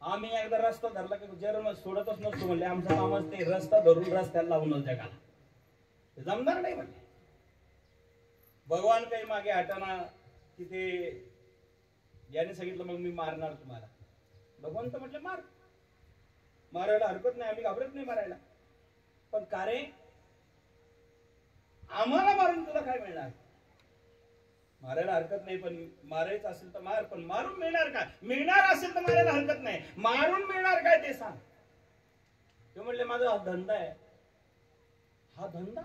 आम्ही एकदा रस्ता धरला की जर सोडतच नसतो म्हणले, आमचं कामच ते रस्ता धरून रस्त्याला लावूनच जगाला, जमणार नाही म्हणले. भगवान काही मागे हटाना. तिथे याने सांगितलं, मग मी मारणार तुम्हाला. भगवान तर म्हटले, मार, मारायला हरकत नाही, आम्ही घाबरत नाही मारायला. पण का रे, आम्हाला मारून तुला काय मिळणार? मारायला हरकत नाही, पण मारायचं असेल तर मार, पण मारून मिळणार काय? मिळणार असेल तर मारायला हरकत नाही, मारून मिळणार काय ते सांग. ते म्हणले, माझा हा धंदा आहे. हा धंदा?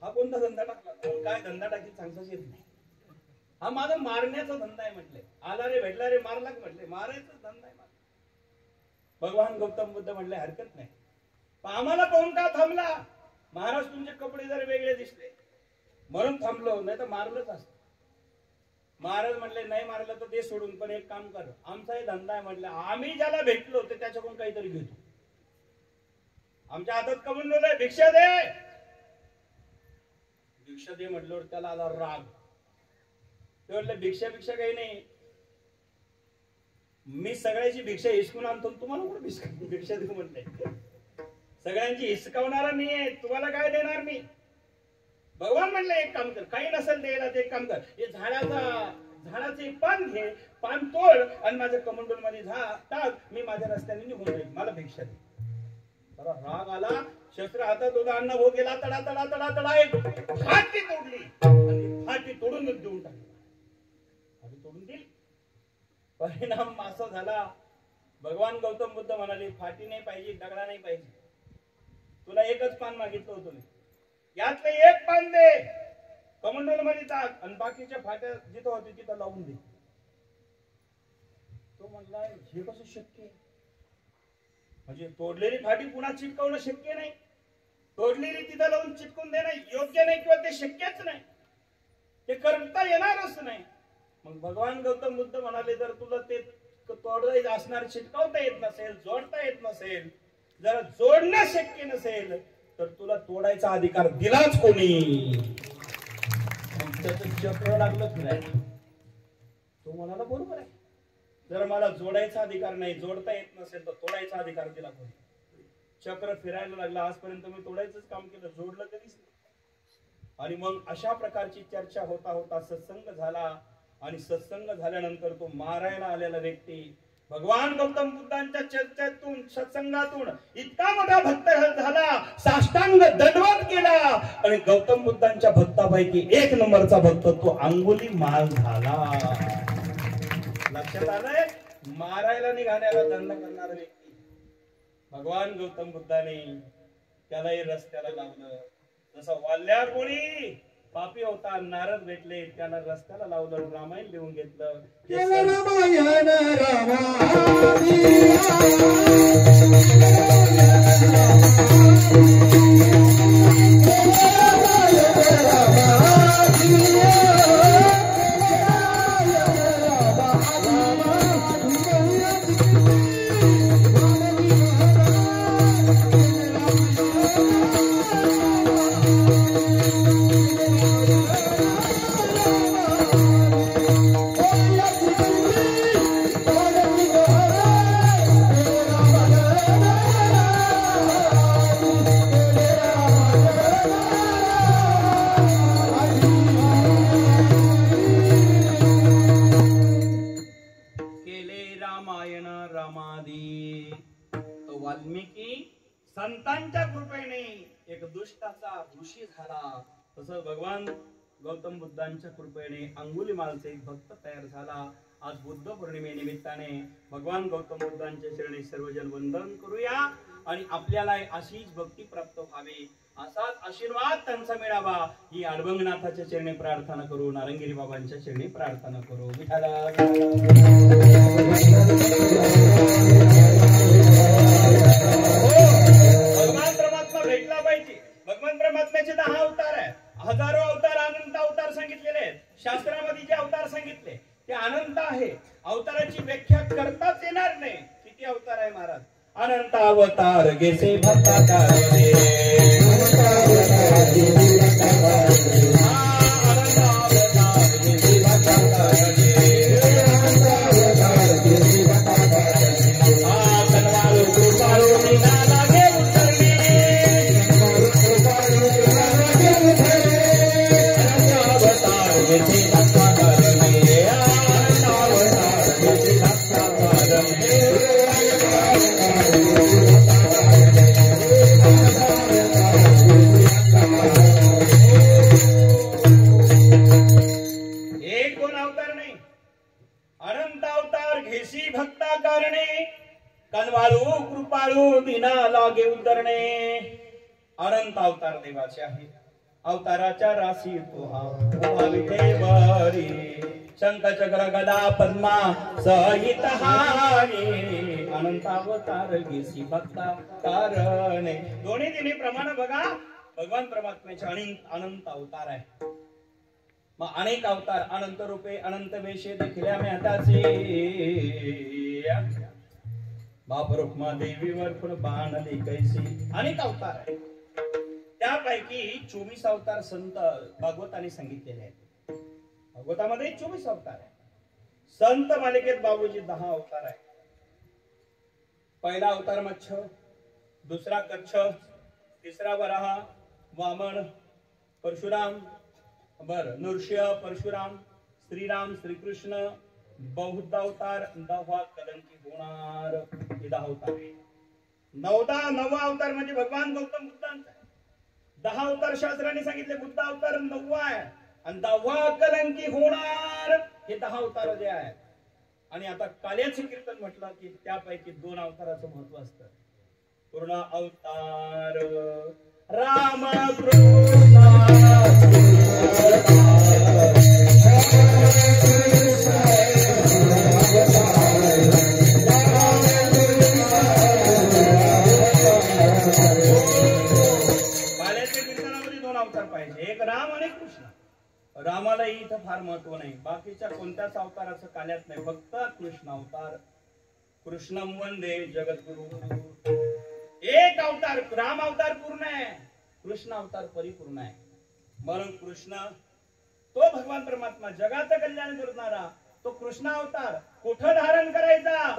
हा कोणता धंदा टाकला? काय धंदा टाकी सांगताच येत नाही. हा माझा मारण्याचा धंदा आहे म्हटले. आला रे भेटला रे मारला म्हटले, मारायचा धंदा आहे. भगवान गौतम बुद्ध म्हणले, हरकत नाही. आम्हाला पाहून का थांबला? महाराज तुमचे कपडे जर वेगळे दिसले म्हणून थांबलो, नाही तर मारलंच असत. महाराज म्हणले, नाही मारलं तर ते सोडून, पण एक काम कर, आमचाही धंदा आहे म्हटलं, आम्ही ज्याला भेटलो ते त्याच्याकडून काहीतरी घेतो. आमच्या हातात कमवून आहे, भिक्षा दे. भिक्षा दे म्हटल्यावर त्याला आला राग. ते म्हटलं, भिक्षा काही नाही, मी सगळ्याची भिक्षा हिसकून आणतो, तुम्हाला कुठे भिक्षा देऊ म्हणते. सगळ्यांची हिसकावणारा मी आहे, तुम्हाला काय देणार मी? भगवान म्हणले, एक काम कर, काही नसेल द्यायला ते एक काम कर, हे झाडाचे पान घे, पान तोड आणि माझ्या कमंडल मध्ये टाक, मी माझ्या रस्त्याने निघून जाईल, मला भिक्षा दे. बरा राग आला, शस्त्र हातात होता, अन्न भोग गेला, तडा तडा तडा तडा एक फाटी तोडली आणि फाटी तोडूनच देऊन टाकली. फाटी तोडून दिली. परिणाम असा झाला, भगवान गौतम बुद्ध म्हणाले, फाटी नाही पाहिजे, दगडा नाही पाहिजे, तुला एकच पान मागितलं होतं मी, यातलं एक पान दे, कमंडल मध्ये टाक आणि बाकीच्या फाट्या जिथं होती तिथं लावून दे. तो म्हणला, हे कसं शक्य आहे? म्हणजे तोडलेली फाटी पुन्हा चिटकवणं शक्य नाही, तोडलेली तिथं लावून चिटकून देणं योग्य नाही, किंवा ते शक्यच नाही, ते करता येणारच नाही. मग भगवान गौतम बुद्ध म्हणाले, जर तुला ते तोडायचं असणार, चिटकावता येत नसेल, जोडता येत नसेल, जर जोडणं शक्य नसेल, तर तुला तोडायचा अधिकार दिलाच कोणी? त्याचं चक्र लागलं फिरायला. तो म्हणाला, बरोबर आहे, जर मला जोडायचा अधिकार नाही, जोडता येत नसेल, तर तोडायचा अधिकार दिला कोणी? चक्र फिरायला लागला. आजपर्यंत मी तोडायचंच काम केलं, जोडलं कधीच नाही. आणि मग अशा प्रकारची चर्चा होता होता सत्संग झाला, आणि सत्संग झाल्यानंतर तो मारायला आलेला व्यक्ती भगवान गौतम बुद्धांच्या चर्चेतून, सत्संगातून इतका मोठा भक्त झाला, साष्टांग दंडवत केला, आणि गौतम बुद्धांच्या भक्तापैकी एक नंबरचा भक्त तो अंगुलीमाल झाला. लक्षात आलंय? मारायला निघाल्याला दंड करणारा व्यक्ती भगवान गौतम बुद्धाने त्यालाही रस्त्याला लावलं. जसं वाल्या कोणी पापी होता नारद भेटले, त्याला रस्त्याला लावलं, रामायण लिहून घेतलं. रामायण संतांच्या कृपेने एक दुष्टाचा ऋषी झाला, तसं भगवान गौतम बुद्धांच्या कृपेने अंगुलीमालचा एक भक्त तयार झाला. आज बुद्ध पौर्णिमे निमित्ताने भगवान गौतम बुद्धांच्या चरणी सर्वजन वंदन करूया आणि आपल्याला अशीच भक्ती प्राप्त व्हावी, असाच आशीर्वाद त्यांचा मिळावा ही अडबंगनाथाच्या चरणी प्रार्थना करू, नारंगिरी बाबांच्या चरणी प्रार्थना करू. भगवान परमात्मा भेटला पाहिजे. भगवान परमात्म्याचे 10 अवतार आहे, हजारो अवतार, अनंत अवतार सांगितलेले आहेत. शास्त्रामध्ये जे अवतार सांगितले ते अनंत आहे. अवताराची व्याख्या करताच येणार नाही. किती अवतार आहे महाराज? अनंत अवतार गेसे भक्ताकार रे, अनंत अवतार गेसे भक्ताकार रे, अनंत अवतार गेसे भक्ताकार रे. कनवाळू कृपाळू निघाला गे उतरणे, अनंत अवतार गेसे भक्ताकार रे, अनंत अवतार गेसे भक्ताकार रे. एक दोन अवतार नाही, अनंत अवतार घेसी भक्ता करणे, कनवाळू कृपाळू दिना लागे उतरणे. अनंत अवतार देवाचे आहे. अवताराच्या राशी तुहा विठेवरी, शंख चक्र गदा पद्मा सहित हारी. अनंत अवतार घेसी भक्ता कारणे. दोन्ही तिन्ही प्रमाण बघा, भगवान परमात्म्याचे अनंत अवतार आहे. मग अनेक अवतार, अनंत रूपे अनंत वेशे देखिल्या म्याताचे. बाप रुक्मा देवीवर पण बाणली कैसी. अनेक अवतार आहे. त्यापैकी 24 अवतार संत भागवताने सांगितलेले आहेत. भागवतामध्ये 24 अवतार आहे. संत मालिकेत बाबूजी 10 अवतार आहे. पहिला अवतार मच्छ, दुसरा कच्छ, तिसरा वराह, वामन, परशुराम, नृसिंह, परशुराम, श्रीराम, श्रीकृष्ण, बौद्ध अवतार, 10वा कलंकी होणार. हे 10 अवतार आहे. 9वा अवतार म्हणजे भगवान गौतम बुद्धांचा. 10 अवतार शास्त्राने सांगितले. बुद्ध अवतार 9वा आहे आणि 10वा कलंकी होणार. हे 10 अवतार जे आहेत. आणि आता काल्याचे कीर्तन म्हटलं की त्यापैकी 2 अवताराचं महत्व असतं. पूर्ण अवतार राम कृष्ण, एक राम आणि कृष्ण. रामाला इथं फार महत्व नाही. बाकीच्या कोणत्याच अवताराचं काल्यात नाही. फक्त कृष्ण अवतार. कृष्णम वंदे जगद्गुरु. एक अवतार राम अवतार पूर्ण आहे, कृष्ण अवतार परिपूर्ण आहे. म्हणून कृष्ण तो भगवान परमात्मा जगाचं कल्याण करणारा तो कृष्ण अवतार कुठं धारण करायचा?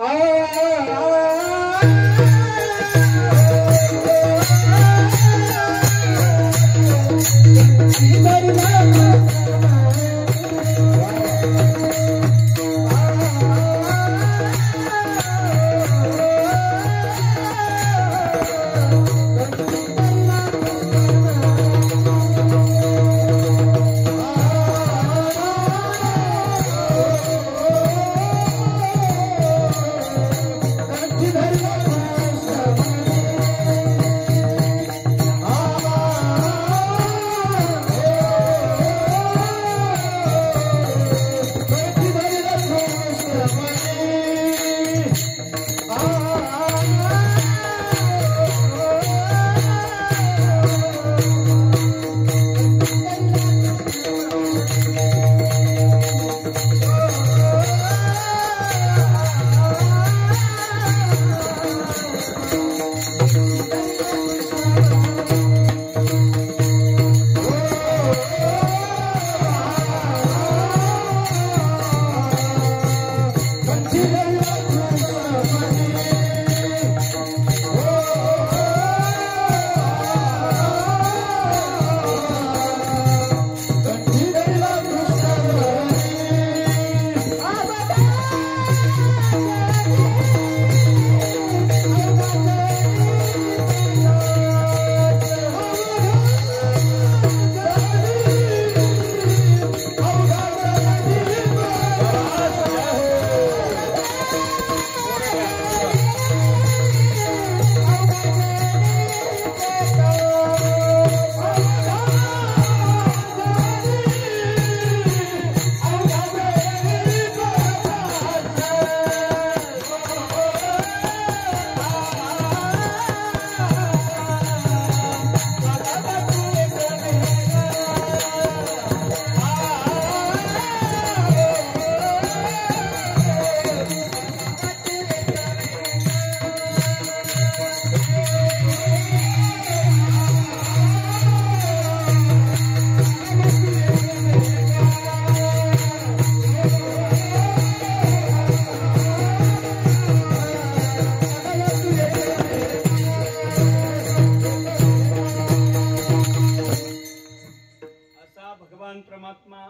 भगवान परमात्मा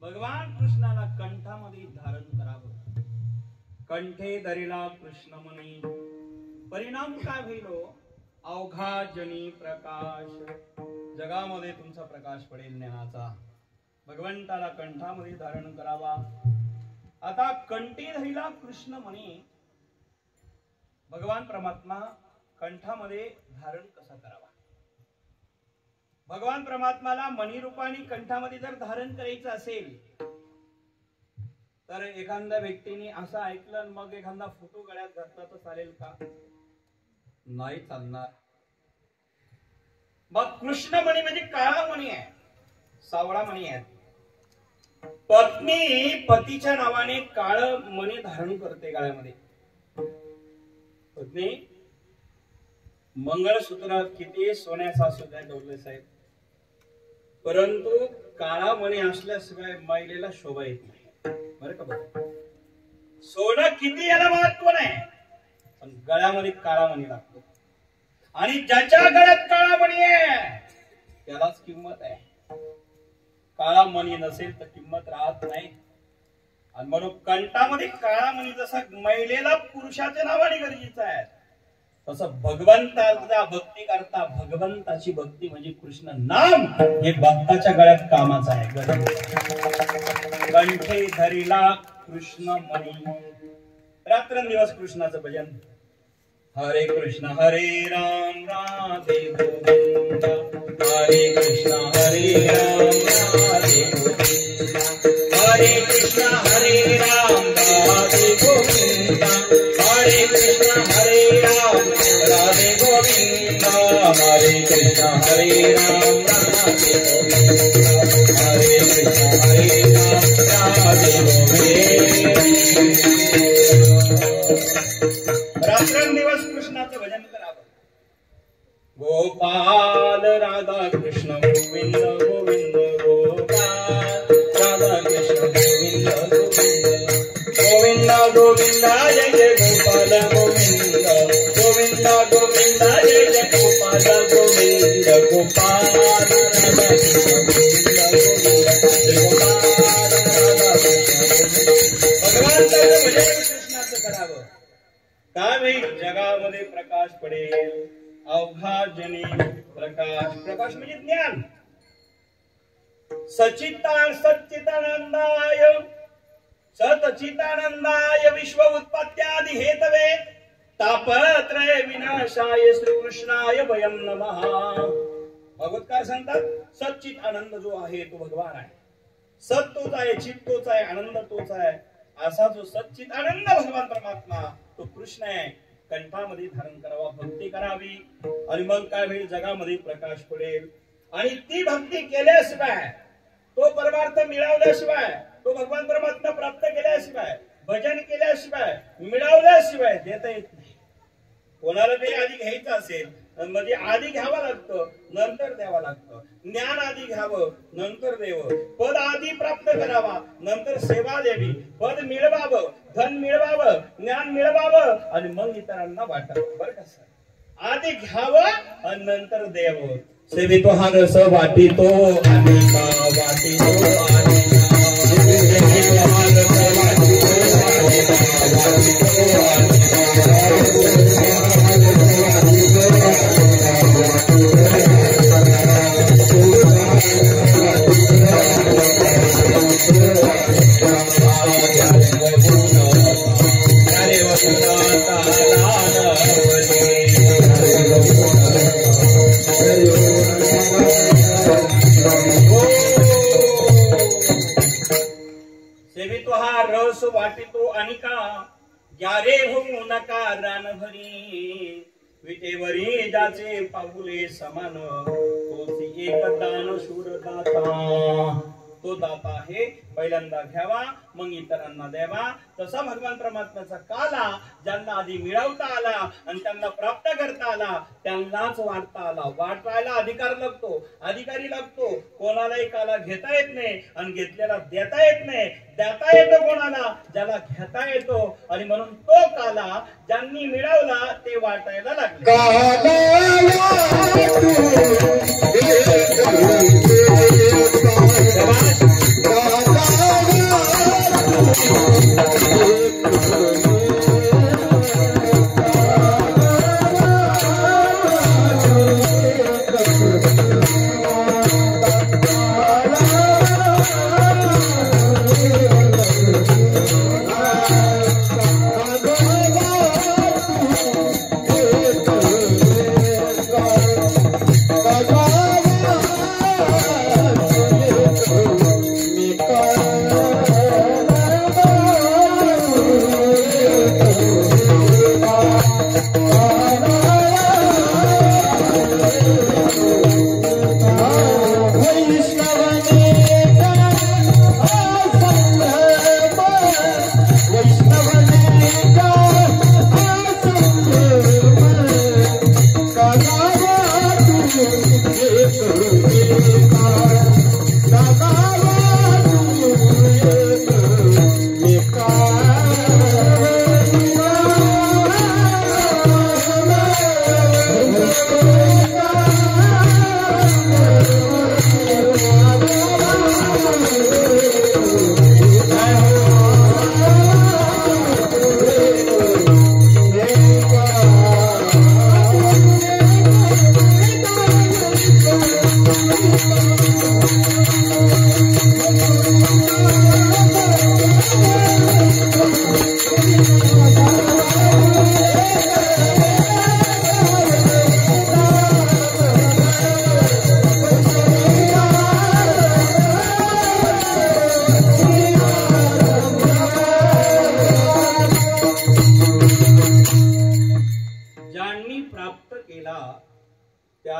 भगवान कृष्णाला कंठामध्ये धारण करावं. कंठे धरिला कृष्ण मनी परिणाम काय होईल? अवघा जनी प्रकाश. जगामध्ये तुमचा प्रकाश पडेल ज्ञानाचा. भगवंताला कंठामध्ये धारण करावा. आता कंठी धरिला कृष्ण मनी भगवान परमात्मा कंठामध्ये धारण कसा करावा? भगवान परमात्माला मनी रूपाने कंठामध्ये जर धारण करायचं असेल तर एखाद्या व्यक्तीने असं ऐकलं मग एखादा फोटो गळ्यात घातला तर चालेल का? नाही चालणार. मग कृष्ण मणी म्हणजे काळा मणी आहे, सावळा मणी आहे. पत्नी पतीच्या नावाने काळ मणी धारण करते गळ्यामध्ये. पत्नी मंगळसूत्रात किती सोन्याचा सुद्धा डोले साहेब, परंतु काळा मणी असल्याशिवाय महिलेला शोभा येत नाही. बरं का बघ, सोनं किती याला महत्व नाही, पण गळ्यामध्ये काळा मणी लागतो. आणि ज्याच्या गळ्यात काळा मणी आहे त्यालाच किंमत आहे. काळा मणी नसेल तर किंमत राहत नाही. आणि म्हणून कंठामध्ये काळा मणी जसा महिलेला पुरुषाच्या नावाने गरजेचं आहे, तसं भगवंताचा भक्ती करता भगवंताची भक्ती म्हणजे कृष्ण नाम हे भक्ताच्या गळ्यात कामाचं आहे. कंठे धरिला कृष्ण मणी. रात्रंदिवस कृष्णाचं भजन. हरे कृष्ण हरे राम राधे गोविंद. हरे कृष्ण हरे राम राधे गोविंद. हरे कृष्ण हरे राम राधे गोविंद. हरे कृष्ण हरे राम राधे गोविंद. हरे कृष्ण हरे राम राधे गोविंद. हरे कृष्ण हरे राम राधे गोविंद. रात्रंदिवस कृष्णाचं भजन करावं. गोपाल राधा कृष्ण गोविंद गोविंद गोपाल राधा कृष्ण गोविंद गोविंद गोविंद गोविंद जय जय गोपाल गोविंद गोविंद गोविंद जय जय गोपाल गोविंद गोपाल राधा कृष्ण गोविंद गोविंद गोपाल राधा कृष्ण भगवंताचं भजन कृष्णाचं करावं. काय होईल? जगामध्ये प्रकाश पडेल. अवघा जनी प्रकाश. प्रकाश म्हणजे ज्ञान. सच्चिदानंदाय सतचिदानंदाय विश्व उत्पत्त्यादि हेतवे तापत्रय विनाशाय श्रीकृष्णाय वयं नमः. भगवत काय सांगतात? सच्चित आनंद जो आहे तो भगवान आहे. सत तोच आहे, चित तोच आहे, आनंद तोच आहे. असा जो सच्चित आनंद भगवान परमात्मा तो कृष्ण आहे. कंठामध्ये धारण करावा, भक्ती करावी आणि मग काय होईल? जगामध्ये प्रकाश पडेल. आणि ती भक्ती केल्याशिवाय, तो परमार्थ मिळवल्याशिवाय, तो भगवान परमात्मा प्राप्त केल्याशिवाय, भजन केल्याशिवाय, मिळवल्याशिवाय देता येत नाही. कोणाला ते आधी घ्यायचं असेल म्हणजे आधी घ्यावं लागतं, नंतर द्यावं लागतं. ज्ञान आधी घ्यावं, नंतर द्यावं. पद आधी प्राप्त करावा, नंतर सेवा द्यावी. पद मिळवावं, धन मिळवावं, ज्ञान मिळवावं आणि मग इतरांना वाटावं. बरं का सर? आधी घ्यावं आणि नंतर द्यावं. सेवितो हा रस वाटितो अनेका वाटितो अनेका. सेवितो हा रस वाटितो अनेका सेवितो हा रस वाटितो अनिका. यारे होऊ नका रानभरी. विटेवरी जाचे पाऊले समान. तोची एक दान शूरदाता. तो दाता आहे, पहिल्यांदा घ्यावा मग इतरांना द्यावा. तसा भगवान परमात्म्याचा काला ज्यांना आधी मिळवता आला आणि त्यांना प्राप्त करता आला त्यांनाच वाटता आला. वाटायला अधिकार लागतो, अधिकारी लागतो. कोणालाही काला घेता येत नाही आणि घेतलेला देता येत नाही. देता येतो कोणाला? ज्याला घेता येतो. आणि म्हणून तो काला ज्यांनी मिळवला ते वाटायला लागले. काला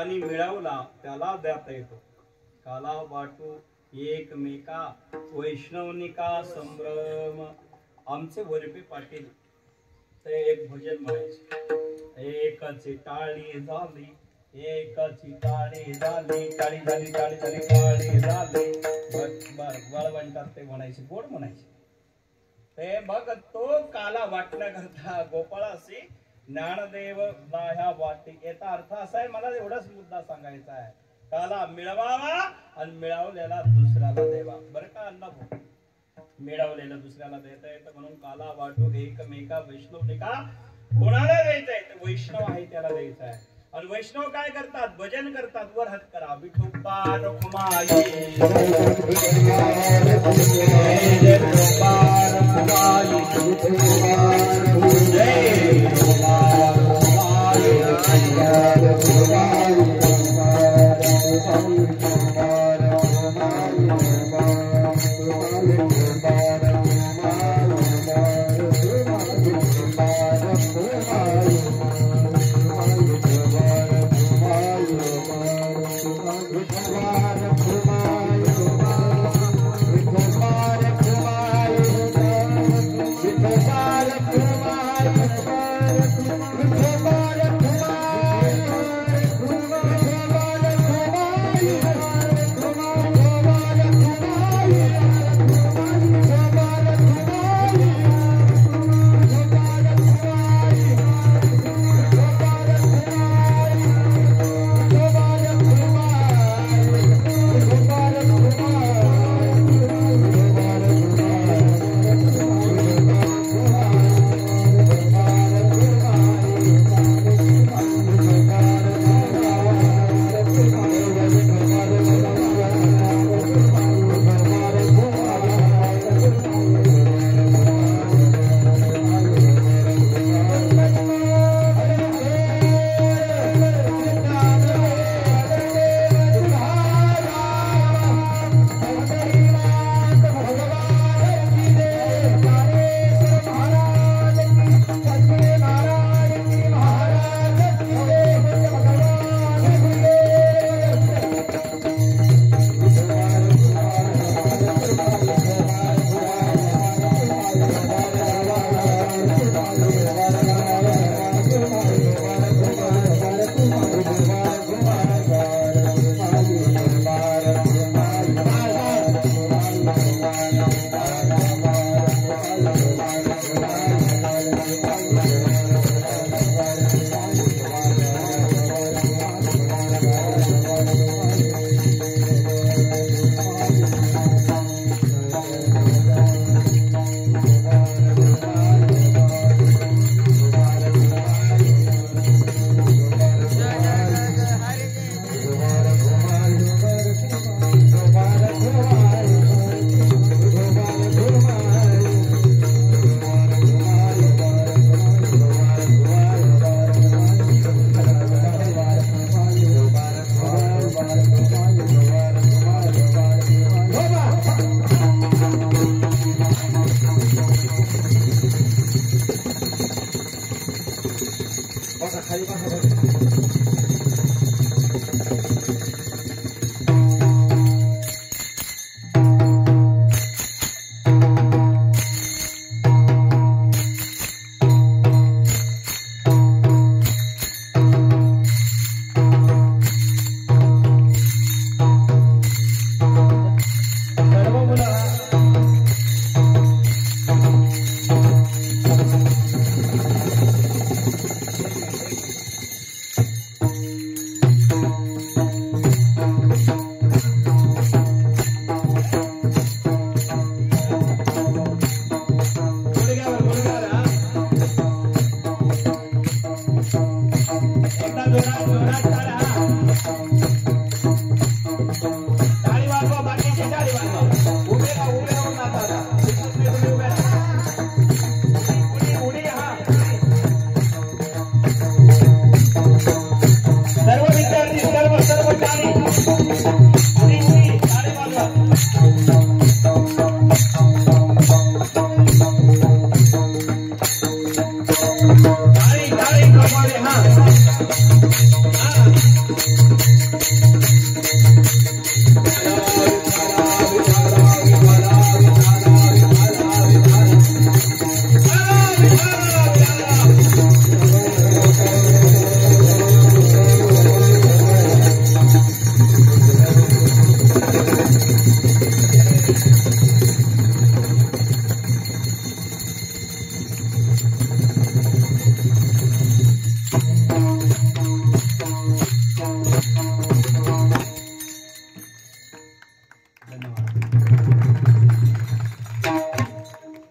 ज्याने मिळवला त्याला देता येतो. काला वाटू एकमेका वैष्णवनिका संभ्रम. आमचे वरपे पाटील ते एक भजन म्हणायचे. एकाची टाळी झाली, एकाची टाळी झाली, टाळी झाली, टाळी झाली, टाळी झाली. बळ म्हणतात ते म्हणायचे, गोड म्हणायचे. ते बघ तो काला वाटण्याकरता गोपाळाशी ज्ञानदेव ह्या वाटी. याचा अर्थ असा आहे, मला एवढाच मुद्दा सांगायचा आहे. काला मिळवावा आणि मिळवलेला दुसऱ्याला द्यावा. बरं का अण्णाभाऊ, मिळवलेलं दुसऱ्याला देता येतं म्हणून काला वाटू एकमेका वैष्णवनिका. कोणाला द्यायचं आहे? तर वैष्णव आहे त्याला द्यायचं आहे. आणि वैष्णव काय करतात? भजन करतात. वर हात करा. विठोबा रखुमाई, हाँ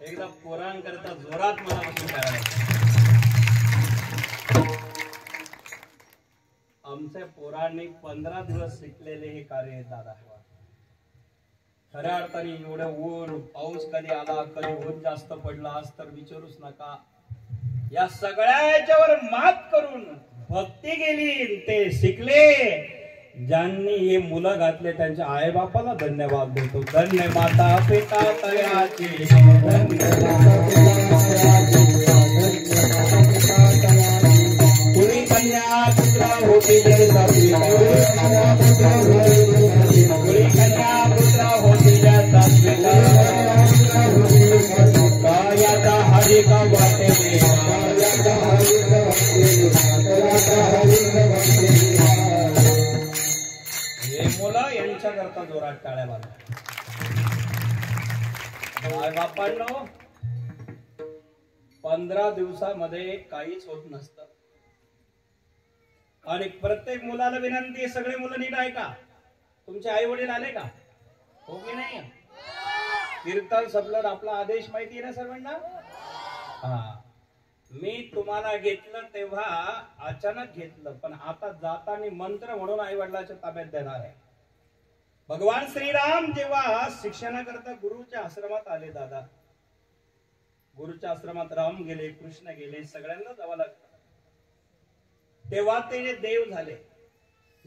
एकदा पोरांकरता जोरात मला बसून करायला. आमच्या पोरांनी 15 दिवस शिकलेले हे कार्य आहे दादा. खऱ्या अर्थाने एवढं ऊन पाऊस कधी आला कधी ऊन जास्त पडला आज तर विचारूच नका. या सगळ्या याच्यावर मात करून भक्ती गेली ते शिकले. ज्यांनी हे मुलं घातले त्यांच्या आई बापाला धन्यवाद देतो. धन्य माता पिता तयाची पुरी कन्या पुत्र होती पुरी कन्या पुत्र होती कायाचा हरी का वाटे हे मुलं यांच्याकरता जोरात टाळ्या वाजवा. आई बापांनो 15 दिवसामध्ये काहीच होत नसतं. आणि प्रत्येक मुलाला विनंती आहे, सगळे मुलं नीट आहे का? तुमचे आई वडील आले का? हो की नाही? कीर्तन सपलं आपला आदेश माहिती आहे ना सर्वांना? हा, मी तुम्हाला घेतलं तेव्हा अचानक घेतलं, पण आता जाताना मंत्र म्हणून आई वडिलांच्या ताब्यात देणार आहे. भगवान श्रीराम जेव्हा शिक्षणाकरता गुरुच्या आश्रमात आले दादा, गुरुच्या आश्रमात राम गेले, कृष्ण गेले, सगळ्यांना जावं लागतं. तेव्हा ते देव झाले.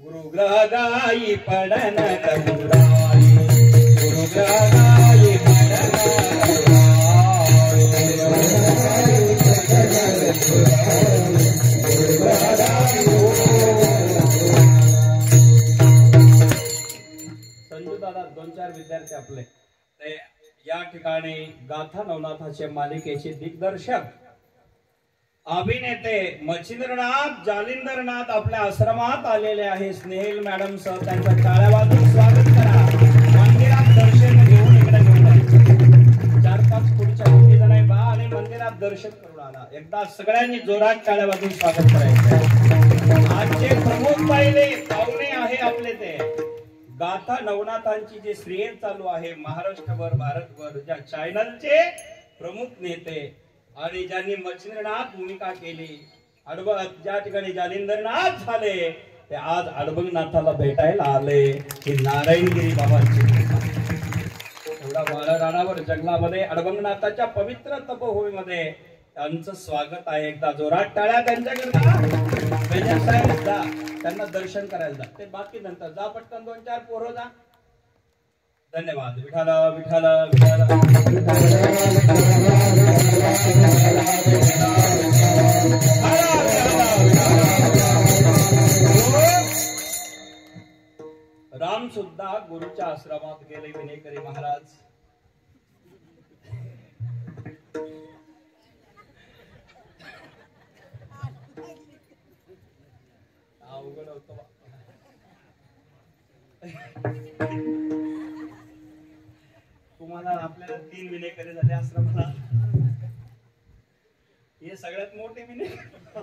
गुरुग्रह गाई पडन गुरुग्रह गाई संजू दादा 2-4 विद्यार्थी आपले ते या ठिकाणी गाथा नवनाथाच्या मालिकेचे दिग्दर्शक अभिनेते मच्छिंद्रनाथ जालिंदरनाथ आपल्या आश्रमात आलेले आहे. स्नेहल मॅडम सह त्यांच्या टाळ्या वाजवून स्वागत करा. मंदिरात दर्शन घेऊन इकडे घेऊन 4-5 पुढच्या मुली जण बा आणि मंदिरात दर्शन करून आला. एकदा सगळ्यांनी जोरात टाळ्या वाजवून स्वागत करायचं. आजचे प्रमुख पाहुणे आहे आपले ते गाथा नवनाथांची जे श्रेय चालू आहे महाराष्ट्रभर भारतभर, ज्या चॅनलचे प्रमुख नेते आणि ज्यांनी मच्छिंद्रनाथ भूमिका केली, ज्या ठिकाणी जालिंदरनाथ झाले, ते आज अडबंगनाथाला भेटायला आले. की नारायणगिरी बाबांची एवढा वाळरानावर जंगलामध्ये अडबंगनाथाच्या पवित्र तपोभूमीमध्ये त्यांचं स्वागत आहे. एकदा जोरात टाळ्या त्यांच्याकरता. साहेब जा, त्यांना दर्शन करायला जा. ते बाकी नंतर जा, पटकन 2-4 पोरं जा. धन्यवाद. विठाला विठाला विठाला राम सुद्धा गुरुच्या आश्रमात गेले. विनेकरी महाराज अवघड होतं. तुम्हाला आपल्याला 3 विनेकरी झाले आश्रमाला. हे सगळ्यात मोठे विनेकर.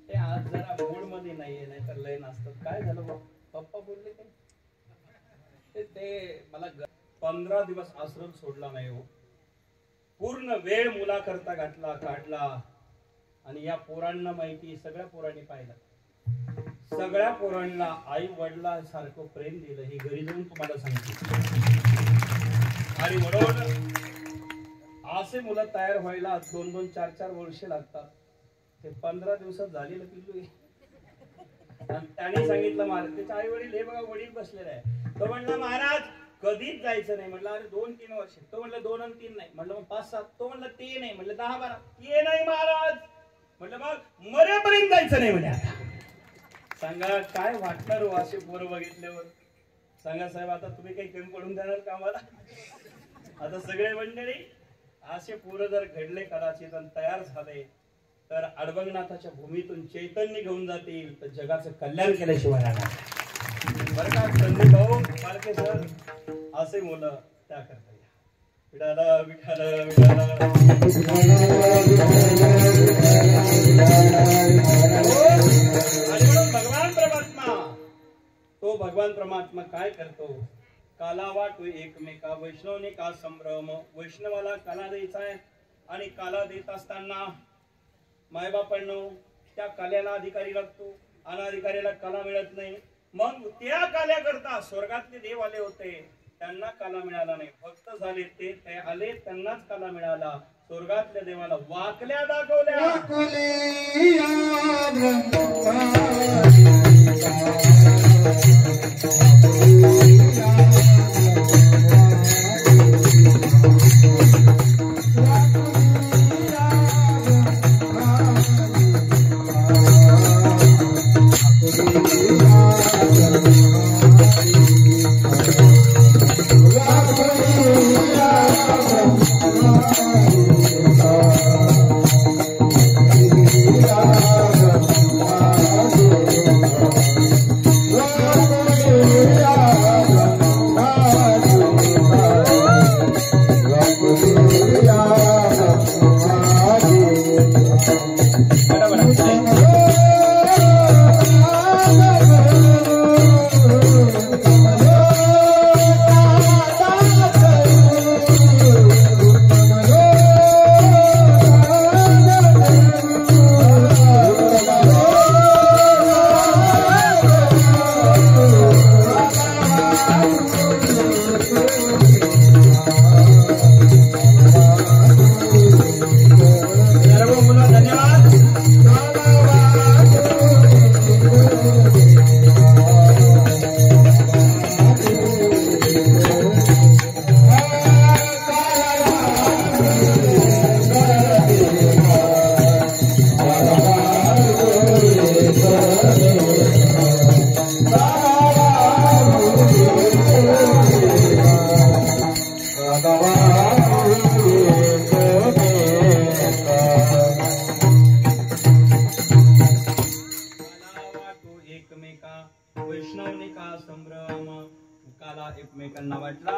ते आज जरा मूड मध्ये नाहीये, नाहीतर लय नसतात. काय झालं पप्पा बोलले ते मला 15 दिवस आश्रम सोडला नाही हो. पूर्ण वेळ मुलाकरता घातला काढला. आणि या पोरांना माहिती, सगळ्या पोरांनी पाहिलं, सगळ्या पोरांना आई वडिलांसारखं प्रेम दिलं. हे घरी जाऊन तुम्हाला सांगते. आणि म्हणून असे मुलं तयार व्हायला 2-2, 4-4 वर्ष लागतात. ते 15 दिवसात झालेलं पिल्लू आणि त्याने सांगितलं महाराज, त्याचे आई वडील हे बघा वडील बसलेले आहे. तो म्हणला महाराज कधीच जायचं नाही. म्हटलं अरे 2-3 वर्ष. तो म्हणलं 2 आणि 3 नाही. म्हटलं मग 5-7. तो म्हणलं ते नाही. म्हटलं 10-12. ते नाही महाराज. म्हटलं मग मरेपर्यंत जायचं नाही म्हणे. सांगा काय वाटणार हो असे पोरं बघितल्यावर? सांगा साहेब, आता तुम्ही काही कमी पडून देणार का आम्हाला? आता सगळे मंडळी असे पोरं जर घडले कदाचित आणि तयार झाले तर अडबंगनाथाच्या भूमीतून चैतन्य घेऊन जातील तर जगाचं कल्याण केल्याशिवाय राहणार. बरं का संदीप भाऊ पालके सर, असे मुलं त्या करता या. विठाला विठाला विठाला. आणि म्हणून भगवान परमात्मा तो भगवान परमात्मा काय करतो, काला वाटू एकमेका वैष्णवने का संभ्रम. वैष्णवाला काला द्यायचा आहे आणि काला देत असताना मायबापांनो त्या काल्याला अधिकारी लागतो, अनाधिकारीला काला मिळत नाही. मग त्या काल्या करता स्वर्गातले देव आले होते, त्यांना काला मिळाला नाही. भक्त झाले ते आले, त्यांनाच काला मिळाला. स्वर्गातल्या देवाला वाकल्या दाखवल्या. वैष्णवने का संभ्रम. काला एकमेकांना वाटला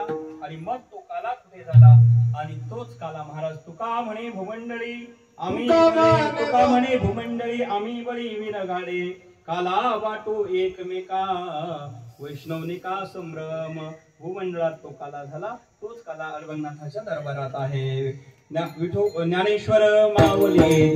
आणि मग तो काला कुठे झाला, आणि तोच काला महाराज तुका म्हणे भूमंडळी आम्ही, तुका म्हणे भूमंडळी आम्ही बळी विरगाडे. काला वाटो एकमेका वैष्णवने का संभ्रम. भूमंडळात तो काला झाला, तोच काला अडवंगनाथाच्या दरबारात आहे. ज्ञानेश्वर माऊली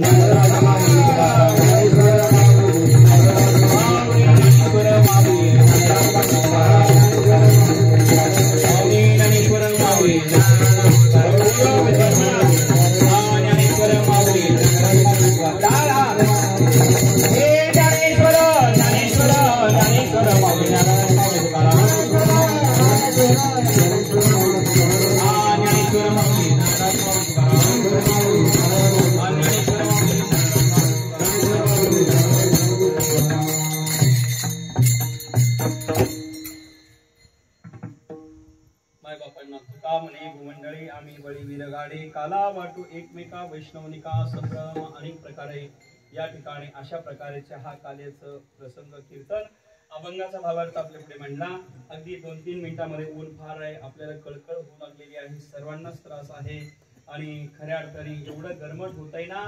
भूमंडळी आम्ही बळी विरगाडे. काला वाटू एकमेका वैष्णवनिका संभ्रम. अनेक प्रकारे या ठिकाणी अशा प्रकारचे हा काल्याचं प्रसंग कीर्तन अभंगाचा भावार्थ आपल्या पुढे मांडला. अगदी 2-3 मिनिटांमध्ये ऊन फार आहे, आपल्याला कळकळ होऊ लागलेली आहे, सर्वांनाच त्रास आहे. आणि खऱ्या अर्थाने एवढं गरमट होतंय ना,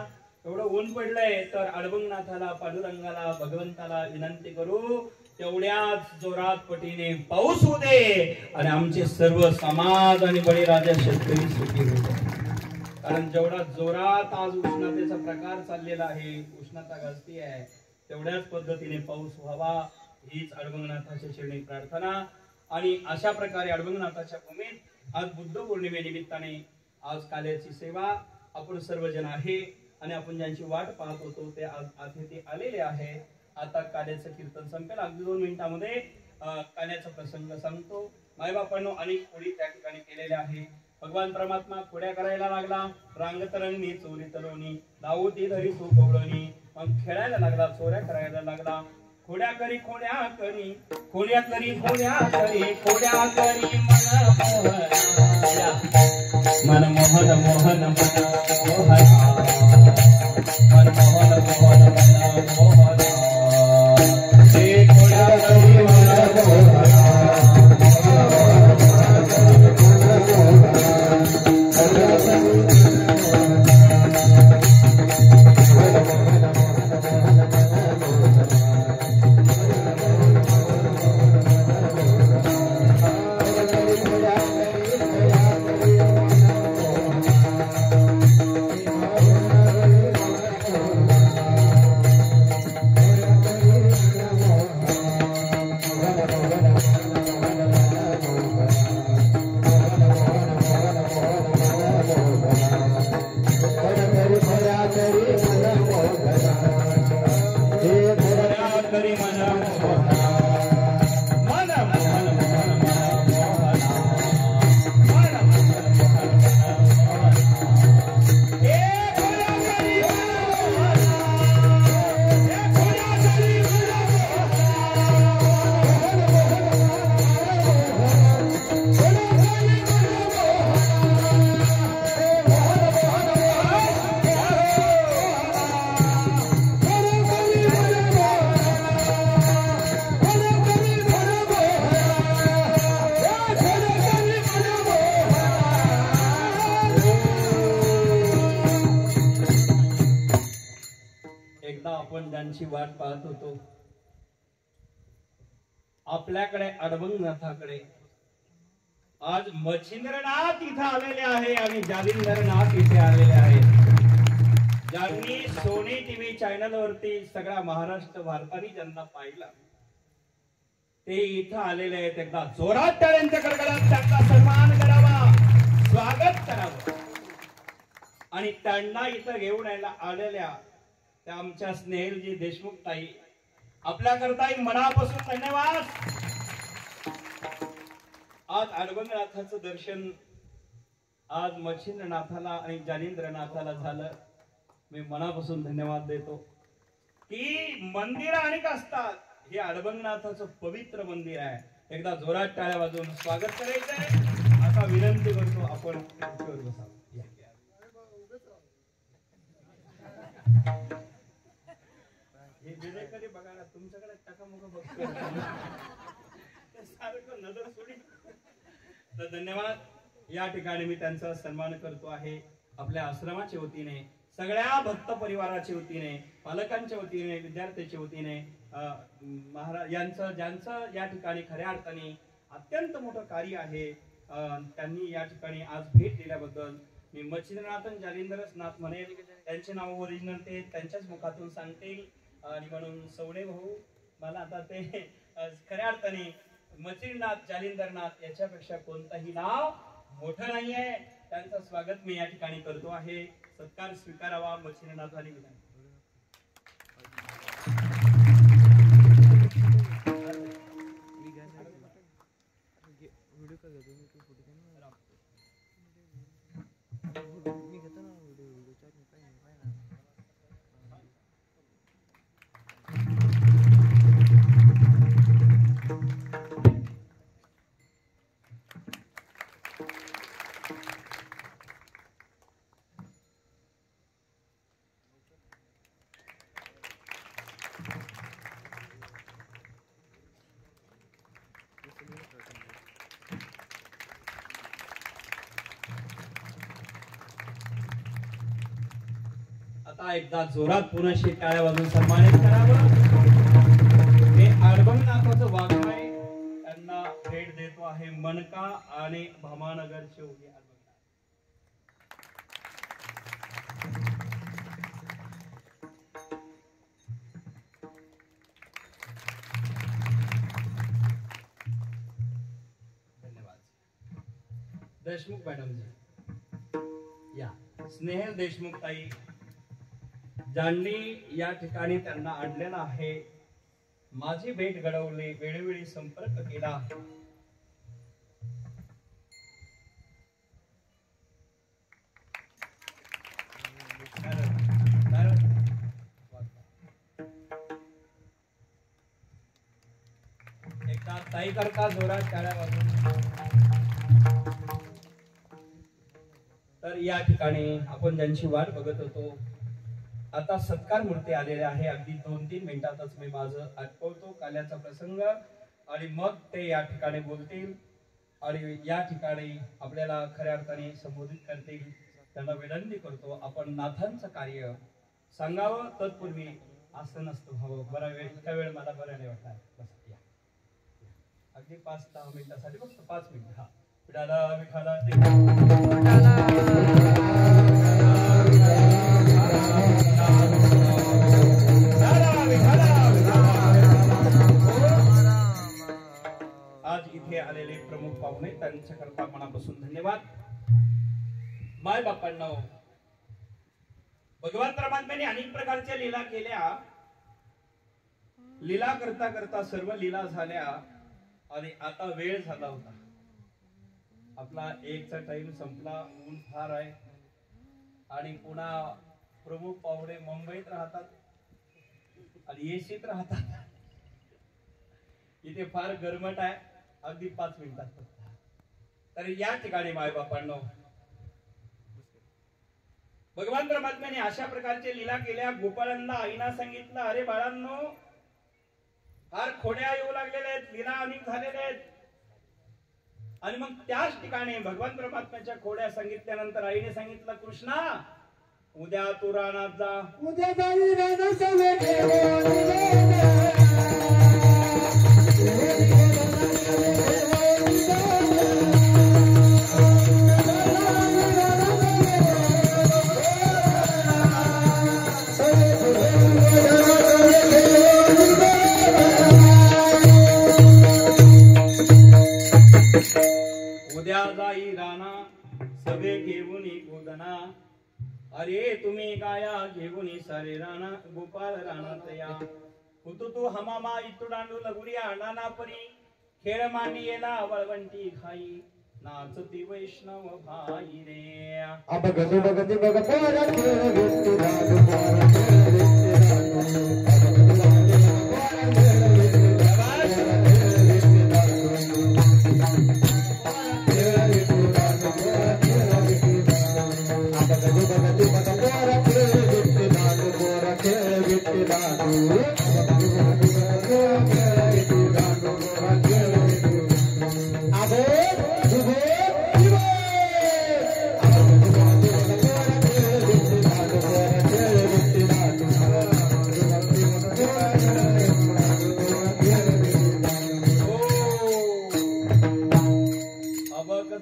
एवढं ऊन पडलंय, तर अडवंगनाथाला पांडुरंगाला भगवंताला विनंती करू तेवढ्याच जोरात पटीने पाऊस होऊ दे आणि आमचे सर्व समाज आणि बळीराजा शेतकरी सुखी होते. कारण जेवढा जोरात आज उष्णतेचा प्रकार चाललेला आहे, उष्णता गाजती आहे, तेवढ्याच पद्धतीने पाऊस व्हावा हीच अडवंगनाथाच्या चरणी प्रार्थना. आणि अशा प्रकारे अडवंगनाथाच्या भूमीत आज बुद्ध पौर्णिमेनिमित्ताने आज काल्याची सेवा आपण सर्वजण आहे आणि आपण ज्यांची वाट पाहत होतो ते आज अतिथी आलेले आहे. आता काल्याचं कीर्तन संपेल. अगदी 2 मिनिटांमध्ये काल्याचा प्रसंग सांगतो. मायबापांनो अनेक खोडी त्या ठिकाणी केलेल्या आहे. भगवान परमात्मा खोड्या करायला लागला. रांगतरंगणी चोरी तरोनी दाऊती धरी तू गवळणी. मग खेळायला लागला, चोऱ्या करायला लागला. खोड्या करी खोड्या करी खोड्या करी खोड्या करी खोड्या करी मन मोहन मोहन मन मोहन मन मोहन मोहन मन मोहन. हे खोड्या करी मन मोहन ज्यांची वाट पाहत होतो, आपल्याकडे अडबंगनाथाकडे आज मच्छिंद्रनाथ इथे आलेले आहे आणि जालिंदरनाथ इथे आलेले आहेत. ज्यांनी सोनी टीव्ही चॅनल वरती सगळा महाराष्ट्र भारताने ज्यांना पाहिला ते इथं आलेले आहेत. एकदा जोरात टाळ्यांच्या कडकडात त्यांचा सन्मान करावा, स्वागत करावं. आणि त्यांना इथं घेऊन यायला आलेल्या त्या आमच्या स्नेहलजी देशमुख ताई, आपल्याकरता मनापासून धन्यवाद. आज अडबंगनाथाचं दर्शन आज मच्छिंद्रनाथाला आणि जालिंद्रनाथाला झालं. मी मनापासून धन्यवाद देतो की मंदिर अनेक असतात, हे अडबंगनाथाचं पवित्र मंदिर आहे. एकदा जोरात टाळ्या वाजवून स्वागत करायचंय. आता विनंती करतो आपण खुर्चीवर बसावं. हे विजयकडे बघा ना, तुमच्याकडे टाकामुख बघतोय सारखं नजर सोडी. तर धन्यवाद. या ठिकाणी मी त्यांचा सन्मान करतो आहे. आपल्या आश्रमाच्या वतीने, सगळ्या भक्त परिवाराच्या वतीने, पालकांच्या वतीने, विद्यार्थ्यांच्या वतीने, महाराज यांचं ज्यांचं या ठिकाणी खऱ्या अर्थाने अत्यंत मोठं कार्य आहे, त्यांनी या ठिकाणी आज भेट दिल्याबद्दल मी मच्छिंद्रनाथ आणि जालिंदरनाथ म्हणेल. त्यांचे नाव ओरिजिनल ते त्यांच्याच मुखातून सांगतील. आणि म्हणून सवणे भाऊ, मला आता ते खऱ्या अर्थाने मच्छिंद्रनाथ जालिंदरनाथ याच्यापेक्षा कोणतंही नाव मोठं नाहीये. त्यांचं स्वागत मी या ठिकाणी करतो आहे. सत्कार स्वीकारावा मच्छिंद्रनाथांनी. आता एकदा जोरात पुन्हा टाळ्या वाजवून सन्मानित करावं. हे अडबंगनाथाचं वाघमाय त्यांना भेट देतो आहे. मनका आणि भामानगरचे उगे धन्यवाद. देशमुख मॅडम जी या, स्नेहल देशमुख ताई ज्यांनी या ठिकाणी त्यांना आणलेला आहे, माझी भेट घडवली, वेळोवेळी संपर्क केला. एकदा ताई करता जोरात टाळ्या वाजवून. तर या ठिकाणी आपण ज्यांची वाट बघत होतो, आता सत्कार मूर्ती आलेले आहे. अगदी 2-3 मिनिटातच मी माझं आटपवतो काल्याचा प्रसंग आणि मग ते या ठिकाणी बोलतील आणि या ठिकाणी आपल्याला खऱ्या अर्थाने संबोधित करतील. त्यांना विनंती करतो आपण नाथांचं कार्य सांगावं. तत्पूर्वी असं नसतं भाऊ, बरा वेळ इतका वेळ मला बरं नाही वाटणार. बस या, अगदी 5-10 मिनिटासाठी फक्त 5 मिनिट. हा, विठाला विठाला आज इथे आलेले प्रमुख पाहुणे त्यांच्याकरता मनापासून धन्यवाद. माय बापांना, भगवान परमात्म्याने अनेक प्रकारच्या लीला केल्या. लीला करता करता सर्व लीला झाल्या आणि आता वेळ झाला होता. आपला 1चा टाइम संपला. ऊन फार आहे आणि पुन्हा प्रमुख पाहुणे मुंबईत राहतात आणि एसीत राहतात. इथे फार गरमट आहे. अगदी 5 मिनिटात. तर या ठिकाणी मायबापांनो, भगवान परमात्म्याने अशा प्रकारचे लीला केल्या. गोपाळांना आईना सांगितलं, अरे बाळांनो, फार खोड्या येऊ लागलेल्या आहेत, लीला अनेक झालेल्या आहेत. आणि मग त्याच ठिकाणी भगवान परमात्म्याच्या खोड्या सांगितल्यानंतर आईने सांगितलं, कृष्णा उद्या तू रानात जा उद्या जाई रान सवे उद्या जाई राना सगळे घेऊन गोदना अरे तुम्ही गाया घेऊन सारे राणा गोपाळ रानात या हुतू तू हमामा इतू दांडू लगुरिया नाना परी खेळ मांडी येला वळवंटी खाई नाचती वैष्णव भाई रे अबगती बगती बगती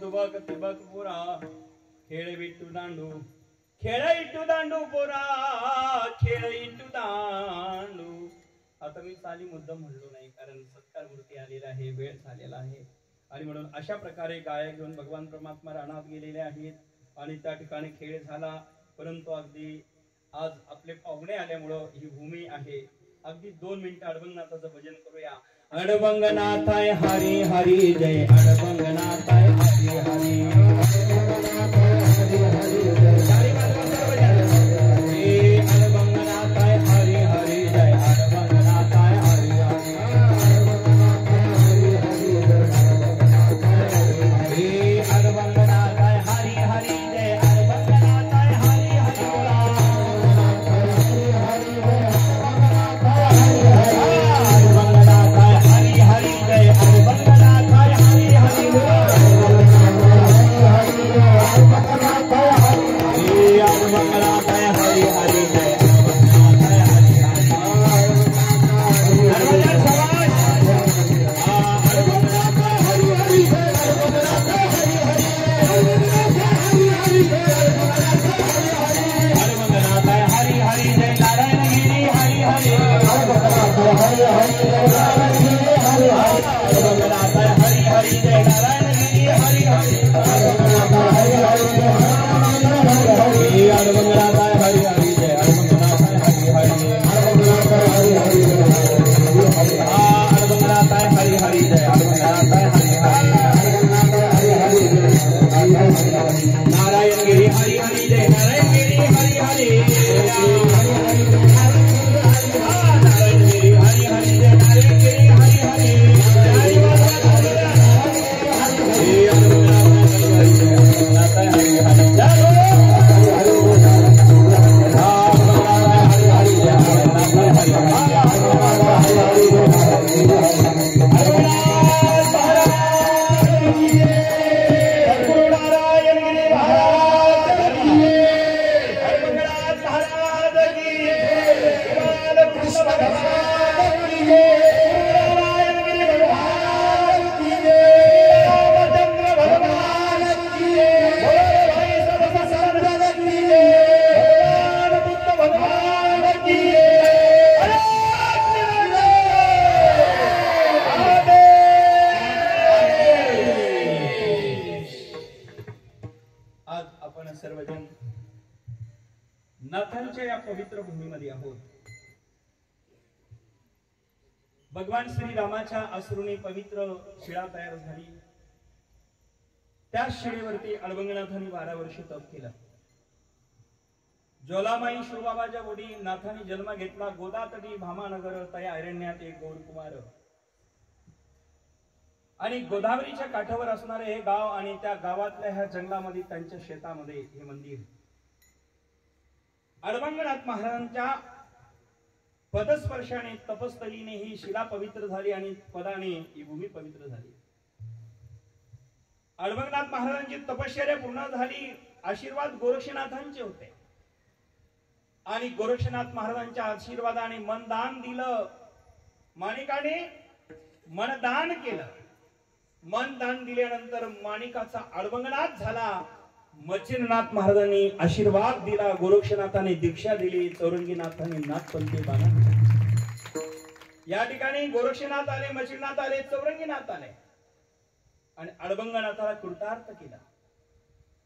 दुबक तिबक पोरा खेळ विट्टू दांडू खेळ इट्टू दांडू पोरा खेळ इट्टू दांडू आता मी चाली मुद्दाम म्हणलो नाही कारण सत्कार मूर्ती आलेला आहे वेळ झालेला आहे आणि म्हणून अशा प्रकारे गाय घेऊन भगवान परमात्मा रानात गेलेले आहेत आणि त्या ठिकाणी खेळ झाला परंतु अगदी आज आपले पाहुणे आल्यामुळं ही भूमी आहे अगदी 2 मिनिटं अडबंगनाथाचं भजन करूया अडबंगनाथाय हरी हरी जय अडबंगनाथाय हरी हरी अडबंगनाथाय हरी हरी जय अडबंगनाथाय हरी हरी अडबंगनाथाय हरी हरी जय अडबंगनाथाय हरी नाथांच्या या पवित्र भूमीमध्ये आहोत। भगवान श्री रामाच्या अश्रूने पवित्र शिळा तयार झाली। त्या शिळेवरती अडबंगनाथांनी 12 वर्ष तप केलं। ज्वालामाई शिवबाबाच्या ओढी नाथांनी जन्म घेतला। गोदातटी भामानगर तया अरण्यात एक गौरकुमार। आणि गोदावरीच्या काठावर असणारे हे गाव आणि त्या गावातल्या ह्या जंगलामध्ये त्यांच्या शेतामध्ये हे मंदिर। अडबंगनाथ महाराजांच्या पदस्पर्शाने तपस्थलीने ही शिला पवित्र झाली आणि पदाने ही भूमी पवित्र झाली। अडबंगनाथ महाराजांची तपश्चर्या पूर्ण झाली। आशीर्वाद गोरक्षनाथांचे होते। आणि गोरक्षनाथ महाराजांच्या आशीर्वादाने मनदान दिलं. माणिकाने मनदान केलं. मनदान दिल्यानंतर माणिकाचा अडवंगनाथ झाला. मच्छिंद्रनाथ महाराजांनी आशीर्वाद दिला. गोरक्षनाथाने दीक्षा दिली. चौरंगीनाथाने नाथपंथी बाणा दिला. या ठिकाणी गोरक्षनाथ आले, मच्छिंद्रनाथ आले, चौरंगीनाथ आले आणि अडवंगनाथाला कृतार्थ केला.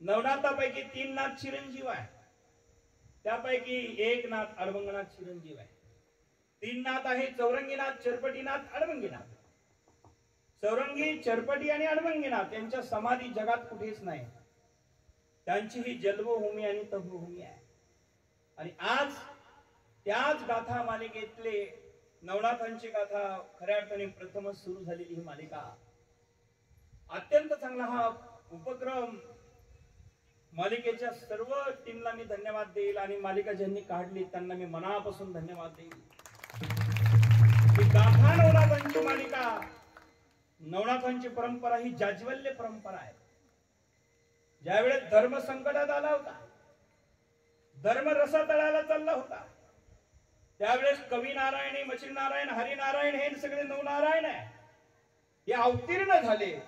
नवनाथापैकी 3 नाथ चिरंजीव आहे. त्यापैकी एक नाथ अडवंगनाथ चिरंजीव आहे. 3 नाथ आहे चौरंगीनाथ, चरपटीनाथ, अडवंगीनाथ. चौरंगी, चरपटी आणि अडवंगीनाथ यांच्या समाधी जगात कुठेच नाही. त्यांची ही जन्मभूमी आणि तपभूमी आहे. आणि आज त्याच गाथा मालिकेतले नवनाथांची गाथा खऱ्या अर्थाने प्रथमच सुरू झालेली ही मालिका. अत्यंत चांगला हा उपक्रम. मालिकेच्या सर्व टीमला मी धन्यवाद देईल आणि मालिका ज्यांनी काढली त्यांना मी मनापासून धन्यवाद देईल. ही गाथा नवनाथांची मालिका, नवनाथांची परंपरा ही जाज्वल्य परंपरा आहे. ज्यावेळेस धर्म संकटात आला होता, धर्म रसातळाला चालला होता, त्यावेळेस कवी नारायण, मच्छिंद्रनारायण, हरिनारायण हे सगळे नवनारायण आहे, हे अवतीर्ण झाले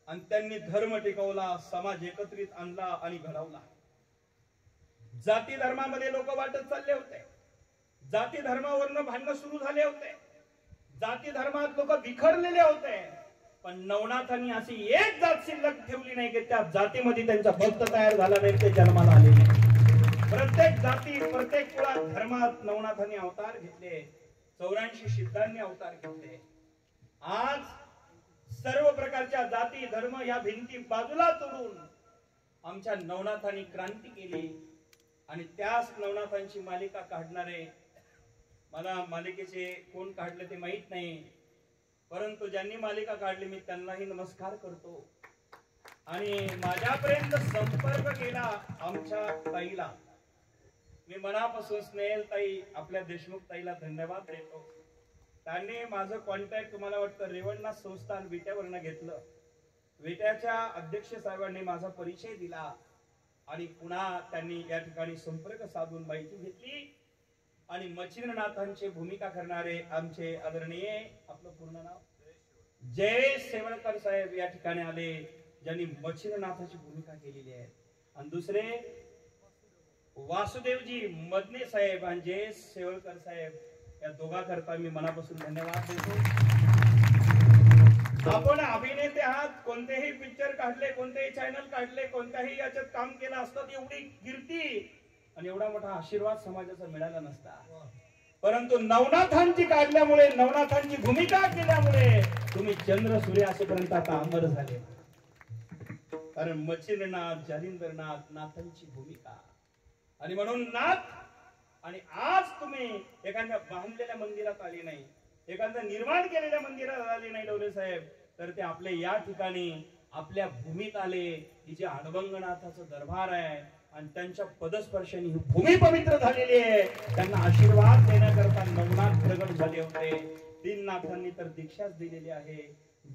आणि त्यांनी धर्म टिकवला, समाज एकत्रित आणला आणि घडवला. जाती धर्मामध्ये लोक वाटत चालले होते. जाती धर्मावरनं भांडण सुरू झाले होते. जाती धर्मात लोक विखरलेले होते. पण नवनाथांनी अशी एक जात शिल्लक ठेवली नाही की त्या जातीमध्ये त्यांचा भक्त तयार झाला नाही, ते जन्माला आले नाही. प्रत्येक जाती, प्रत्येक कुळात, धर्मात नवनाथांनी अवतार घेतले. 84 सिद्धांनी अवतार घेतले. आज सर्व प्रकारच्या जाती धर्म या भिंती बाजूला तोडून आमच्या नवनाथांनी क्रांती केली आणि त्याच नवनाथांची मालिका काढणारे, मला मालिकेचे कोण काढले ते माहित नाही, परंतु ज्यांनी मालिका काढली मी त्यांनाही नमस्कार करतो. आणि माझ्यापर्यंत संपर्क केला आमच्या ताईला, मी मनापासून स्नेहल ताई, आपल्या देशमुख ताईला धन्यवाद देतो. त्यांनी माझं कॉन्टॅक्ट मला वाटतं रेवणनाथ संस्थान विट्यावरनं घेतलं. विट्याच्या अध्यक्ष साहेबांनी माझा परिचय दिला आणि पुन्हा त्यांनी या ठिकाणी संपर्क साधून माहिती घेतली आणि मच्छिंद्रनाथांची भूमिका करणारे आमचे आदरणीय, आपलं पूर्ण नाव, जय सेवळकर साहेब या ठिकाणी आले, ज्यांनी मच्छिंद्रनाथाची भूमिका केलेली आहे. आणि दुसरे वासुदेवजी मदने साहेब आणि जय सेवळकर साहेब, या दोघांकरता मी मनापासून धन्यवाद देतो. आपण अभिनेते आहात, कोणतेही पिक्चर काढले, कोणतेही चॅनल काढले, कोणत्याही याच्यात काम केलं असतं, एवढी कीर्ती आणि एवढा मोठा आशीर्वाद समाजाचा मिळाला नसता. परंतु नवनाथांची काढल्यामुळे, नवनाथांची भूमिका केल्यामुळे तुम्ही चंद्र सूर्य असेपर्यंत आता अमर झाले. कारण मच्छिंद्रनाथ, जालिंदरनाथ, नाथांची भूमिका. आणि म्हणून नाथ, आणि आज तुम्ही एखाद्या बांधलेल्या मंदिरात आले नाही, एखाद्या निर्माण केलेल्या मंदिरात आले नाही डोले साहेब, तर ते आपल्या या ठिकाणी आपल्या भूमीत आले, की जे अडवंगनाथाचं दरबार आहे आणि त्यांच्या पदस्पर्शाने ही भूमी पवित्र झालेली आहे. त्यांना आशीर्वाद देण्याकरता नवनाथ प्रगट झाले होते. 3 नाथांनी तर दीक्षाच दिलेली आहे,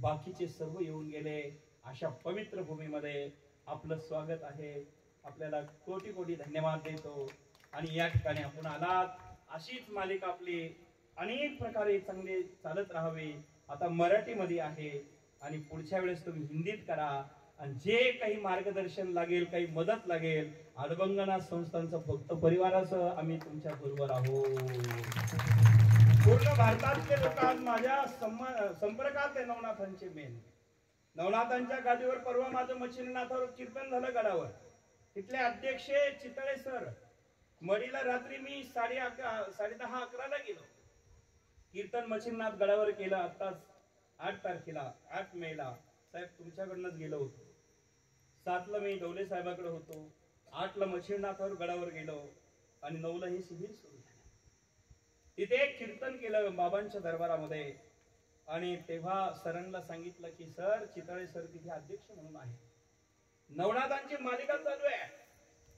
बाकीचे सर्व येऊन गेले. अशा पवित्र भूमीमध्ये आपलं स्वागत आहे. आपल्याला कोटी कोटी धन्यवाद देतो. आणि या ठिकाणी आपण आलात, अशीच मालिका आपली अनेक प्रकारे चांगली चालत राहावी. आता मराठीमध्ये आहे आणि पुढच्या वेळेस तुम्ही हिंदीत करा. आणि जे काही मार्गदर्शन लागेल, काही मदत लागेल, अडवंगनाथ संस्थांचं भक्त परिवारासह आम्ही तुमच्या बरोबर आहोत. पूर्ण भारतातले लोक आज माझ्या संपर्कात आहे. नवनाथांचे मेन नवनाथांच्या गादीवर परवा माझं मच्छिंद्रनाथावर कीर्तन झालं गडावर. तिथले अध्यक्ष चितळे सर, मडीला रात्री मी 10:30-11ला गेलो. कीर्तन मच्छिंद्रनाथ गडावर केलं. आताच 8 तारखेला 8 मेला साहेब तुमच्याकडनंच गेलो होतो. 7ला मी डोले साहेबाकडे होतो. 8ला मच्छिंद्रनाथावर गडावर गेलो आणि 9ला हे शिबिर सुरू झालं. तिथे एक कीर्तन केलं बाबांच्या दरबारामध्ये. आणि तेव्हा सरांना सांगितलं की सर, चितळे सर तिथे अध्यक्ष म्हणून आहे, नवनाथांची मालिका चालू आहे,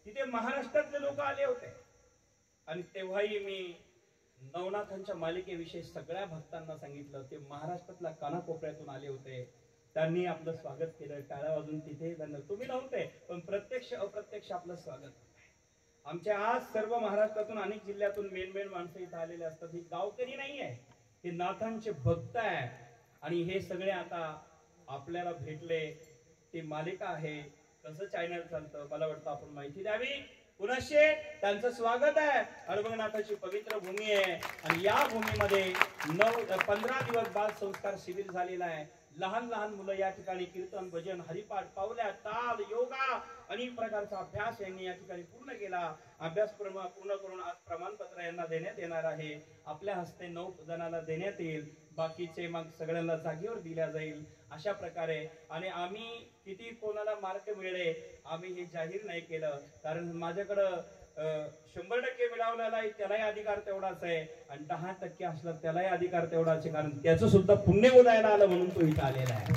तिथे महाराष्ट्रातले लोक आले होते. आणि तेव्हाही मी नवनाथांच्या मालिकेविषयी सगळ्या भक्तांना सांगितलं. ते महाराष्ट्रातल्या कानाकोपऱ्यातून आले होते. त्यांनी आपलं स्वागत केलं, टाळ्या वाजून. तिथे तुम्ही नव्हते, पण प्रत्यक्ष अप्रत्यक्ष आपलं स्वागत. आमच्या आज सर्व महाराष्ट्रातून अनेक जिल्ह्यातून मेन माणसं इथं आलेले असतात. ही गावकरी नाही आहे, हे नाथांचे भक्त आहे. आणि हे सगळे आता आपल्याला भेटले. ती मालिका आहे, कसं चॅनल चालतं मला वाटतं आपण माहिती द्यावी. पुनश्चे त्यांचं स्वागत आहे. अळवंगनाथाची पवित्र भूमी आहे आणि या भूमीमध्ये 15 दिवस बाल संस्कार शिबिर झालेला आहे. लहान लहान मुलं या ठिकाणी कीर्तन, भजन, हरिपाठ, पावल्या, ताल, योगा अनेक प्रकारचा अभ्यास यांनी या ठिकाणी पूर्ण केला. अभ्यास पूर्ण करून आज प्रमाणपत्र यांना देण्यात येणार आहे. आपल्या हस्ते 9 जणांना देण्यात येईल, बाकीचे मग सगळ्यांना जागेवर दिल्या जाईल अशा प्रकारे. आणि आम्ही किती कोणाला मार्क मिळेल आम्ही हे जाहीर नाही केलं, कारण माझ्याकडं 100% मिळवलेला आहे त्यालाही अधिकार तेवढाच आहे आणि 10% असला त्यालाही अधिकार तेवढाच आहे, कारण त्याचं सुद्धा पुण्य उदयाला आलं म्हणून तो इथं आलेला आहे.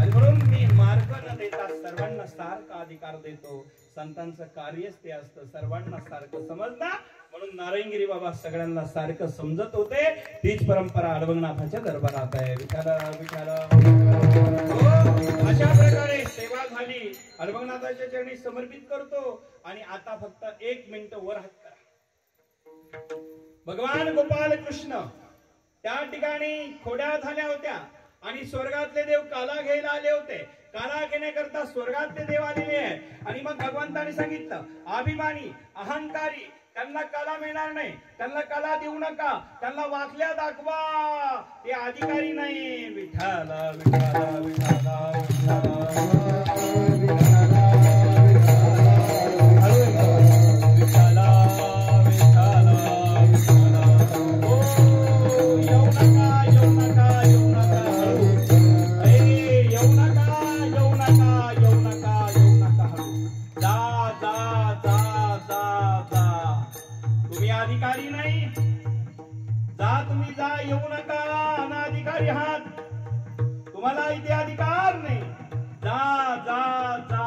आणि म्हणून मी मार्ग न देता सर्वांना सारखा अधिकार देतो. संतांचं कार्यच ते असतं, सर्वांना सारखं समजणं. म्हणून नारायणगिरी बाबा सगळ्यांना सारखं समजत होते. तीच परंपरा अळवंगनाथाच्या दरबारात आहे. विठाला विठाला. अशा प्रकारे सेवा झाली, अळवंगनाथाच्या चरणी समर्पित करतो. आणि आता फक्त 1 मिनिट वर हात करा. भगवान गोपाल कृष्ण त्या ठिकाणी खोड्या झाल्या होत्या आणि स्वर्गातले देव काला घ्यायला आले होते. काला घेण्याकरता स्वर्गातले देव आलेले आहे. आणि मग भगवंताने सांगितलं, अभिमानी, अहंकारी त्यांना काला मिळणार नाही, त्यांना काला देऊ नका, त्यांना वाकल्या दाखवा, ते अधिकारी नाही. विठाला विठाला विठाला अधिकारी नाही. जा तुम्ही जा, येऊ नका, अनाधिकारी आहात, तुम्हाला इथे अधिकार नाही. जा जा जा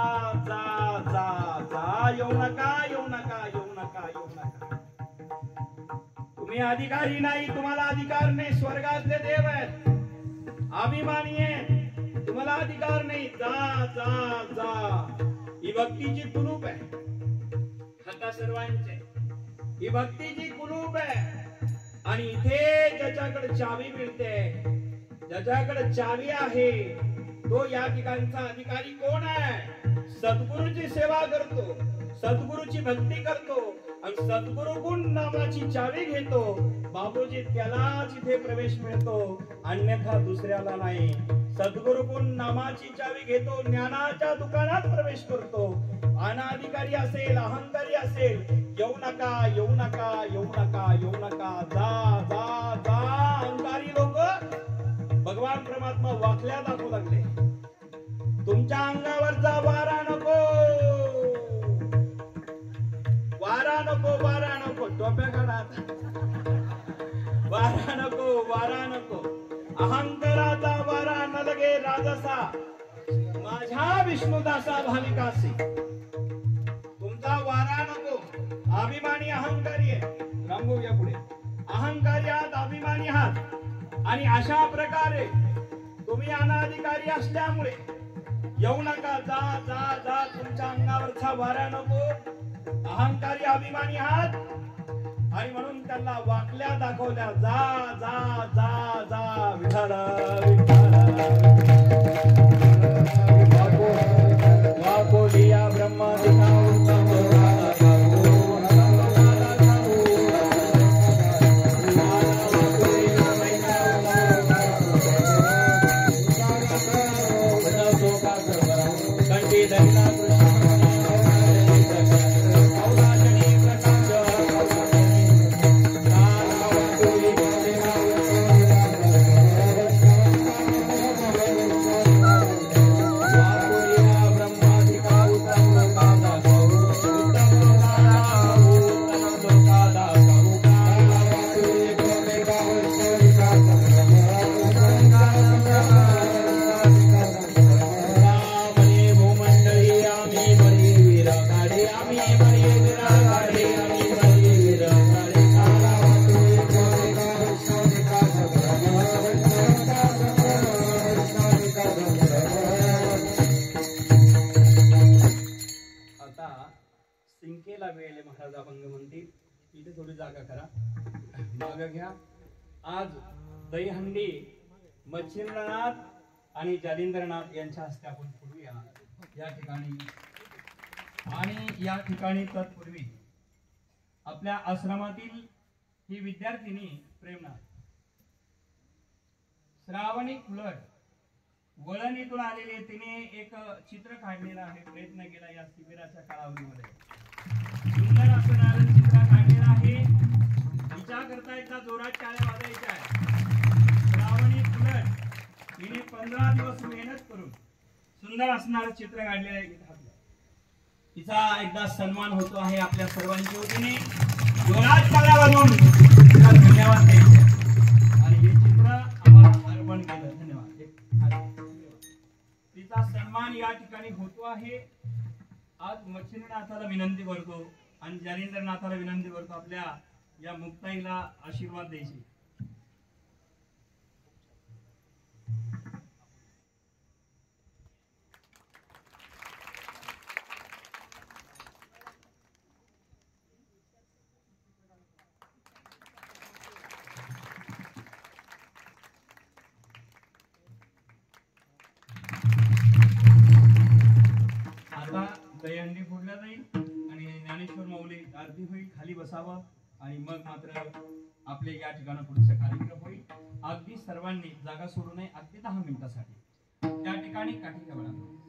जा जा जा, येऊ नका येऊ नका येऊ नका येऊ नका. तुम्ही अधिकारी नाही, तुम्हाला अधिकार नाही. स्वर्गातले देव आहेत, अभिमानी आहेत, तुम्हाला अधिकार नाही. जा जा जा. ही भक्तीची कुलूप आहे, आता सर्वांचे ही भक्तीची कुलूप आहे. आणि इथे ज्याच्याकडे चावी मिळते, ज्याच्याकडे चावी आहे, तो या ठिकाणचा अधिकारी कोण आहे? सद्गुरूची सेवा करतो, सद्गुरूची भक्ती करतो आणि सद्गुरुगुण नावाची चावी घेतो. बाबूजी त्यालाच इथे प्रवेश मिळतो, अन्यथा दुसऱ्याला नाही. सद्गुरुगुण नामाची चावी घेतो, ज्ञानाच्या दुकानात प्रवेश करतो. अनाधिकारी असेल, अहंकारी असेल, येऊ नका येऊ नका येऊ नका येऊ नका. जा जा जा. अहंकारी लोक भगवान परमात्मा वाकल्या दाखवू लागले. तुमच्या अंगावरचा वारा नको, वारा नको, वारा नको. टोप्या काढा, वारा नको, वारा नको. अहंकाराचा वारा न लगे राजसा, माझ्या विष्णुदासा भाविकासी. तुमचा वारा नको. अभिमानी अहंकारी आहे, रामभाऊ पुढे. अहंकारी आहात, अभिमानी आहात आणि अशा प्रकारे तुम्ही अनाधिकारी असल्यामुळे येऊ नका. जा जा जा. तुमच्या अंगावरचा वारा नको. अहंकारी अभिमानी आहात आणि म्हणून त्यांना वाकल्या दाखवल्या. जा जा जा जा. विठाला विठाला. वाकोलिया ब्रह्मा खायला मिळेल महाराज अभंग म्हणतील. इथे थोडी जागा करा, जागा घ्या. आज दहीहंडी मच्छिंद्रनाथ आणि जालिंद्रनाथ यांच्या हस्ते आपण पुढूया या ठिकाणी. आणि या ठिकाणी तत्पूर्वी आपल्या आश्रमातील ही विद्यार्थिनी प्रेमनाथ श्रावणी फुलट वळणीतून आलेली, तिने एक चित्र काढलेलं आहे, प्रयत्न केला या शिबिराच्या कालावधीमध्ये. सुंदर असं नारळ चित्र काढलेलं आहे. तिच्याकरता एकदा जोरात टाळ्या वाजवायच्या आहे. श्रावणी फुलट हिने 15 दिवस मेहनत करून सुंदर असणारं चित्र काढलेलं आहे. तिचा एकदा सन्मान होतो आहे आपल्या सर्वांच्या वतीने. जोरात टाळ्या वाजवून तिला धन्यवाद द्यायचे आणि हे चित्र आम्हाला अर्पण केलं. धन्यवाद. तिचा सन्मान या ठिकाणी होतो आहे. आज मच्छिंद्रनाथाला विनंती करतो आणि जालिंद्रनाथाला विनंती करतो आपल्या या मुक्ताईला आशीर्वाद द्यायची. दहीहंडी फोडल्या जाईल आणि ज्ञानेश्वर माऊली आरती होईल. खाली बसावं आणि मग मात्र आपले या ठिकाणी पुढचा कार्यक्रम होईल. अगदी सर्वांनी जागा सोडू नये, अगदी 10 मिनिटासाठी त्या ठिकाणी काठी घ्यावं.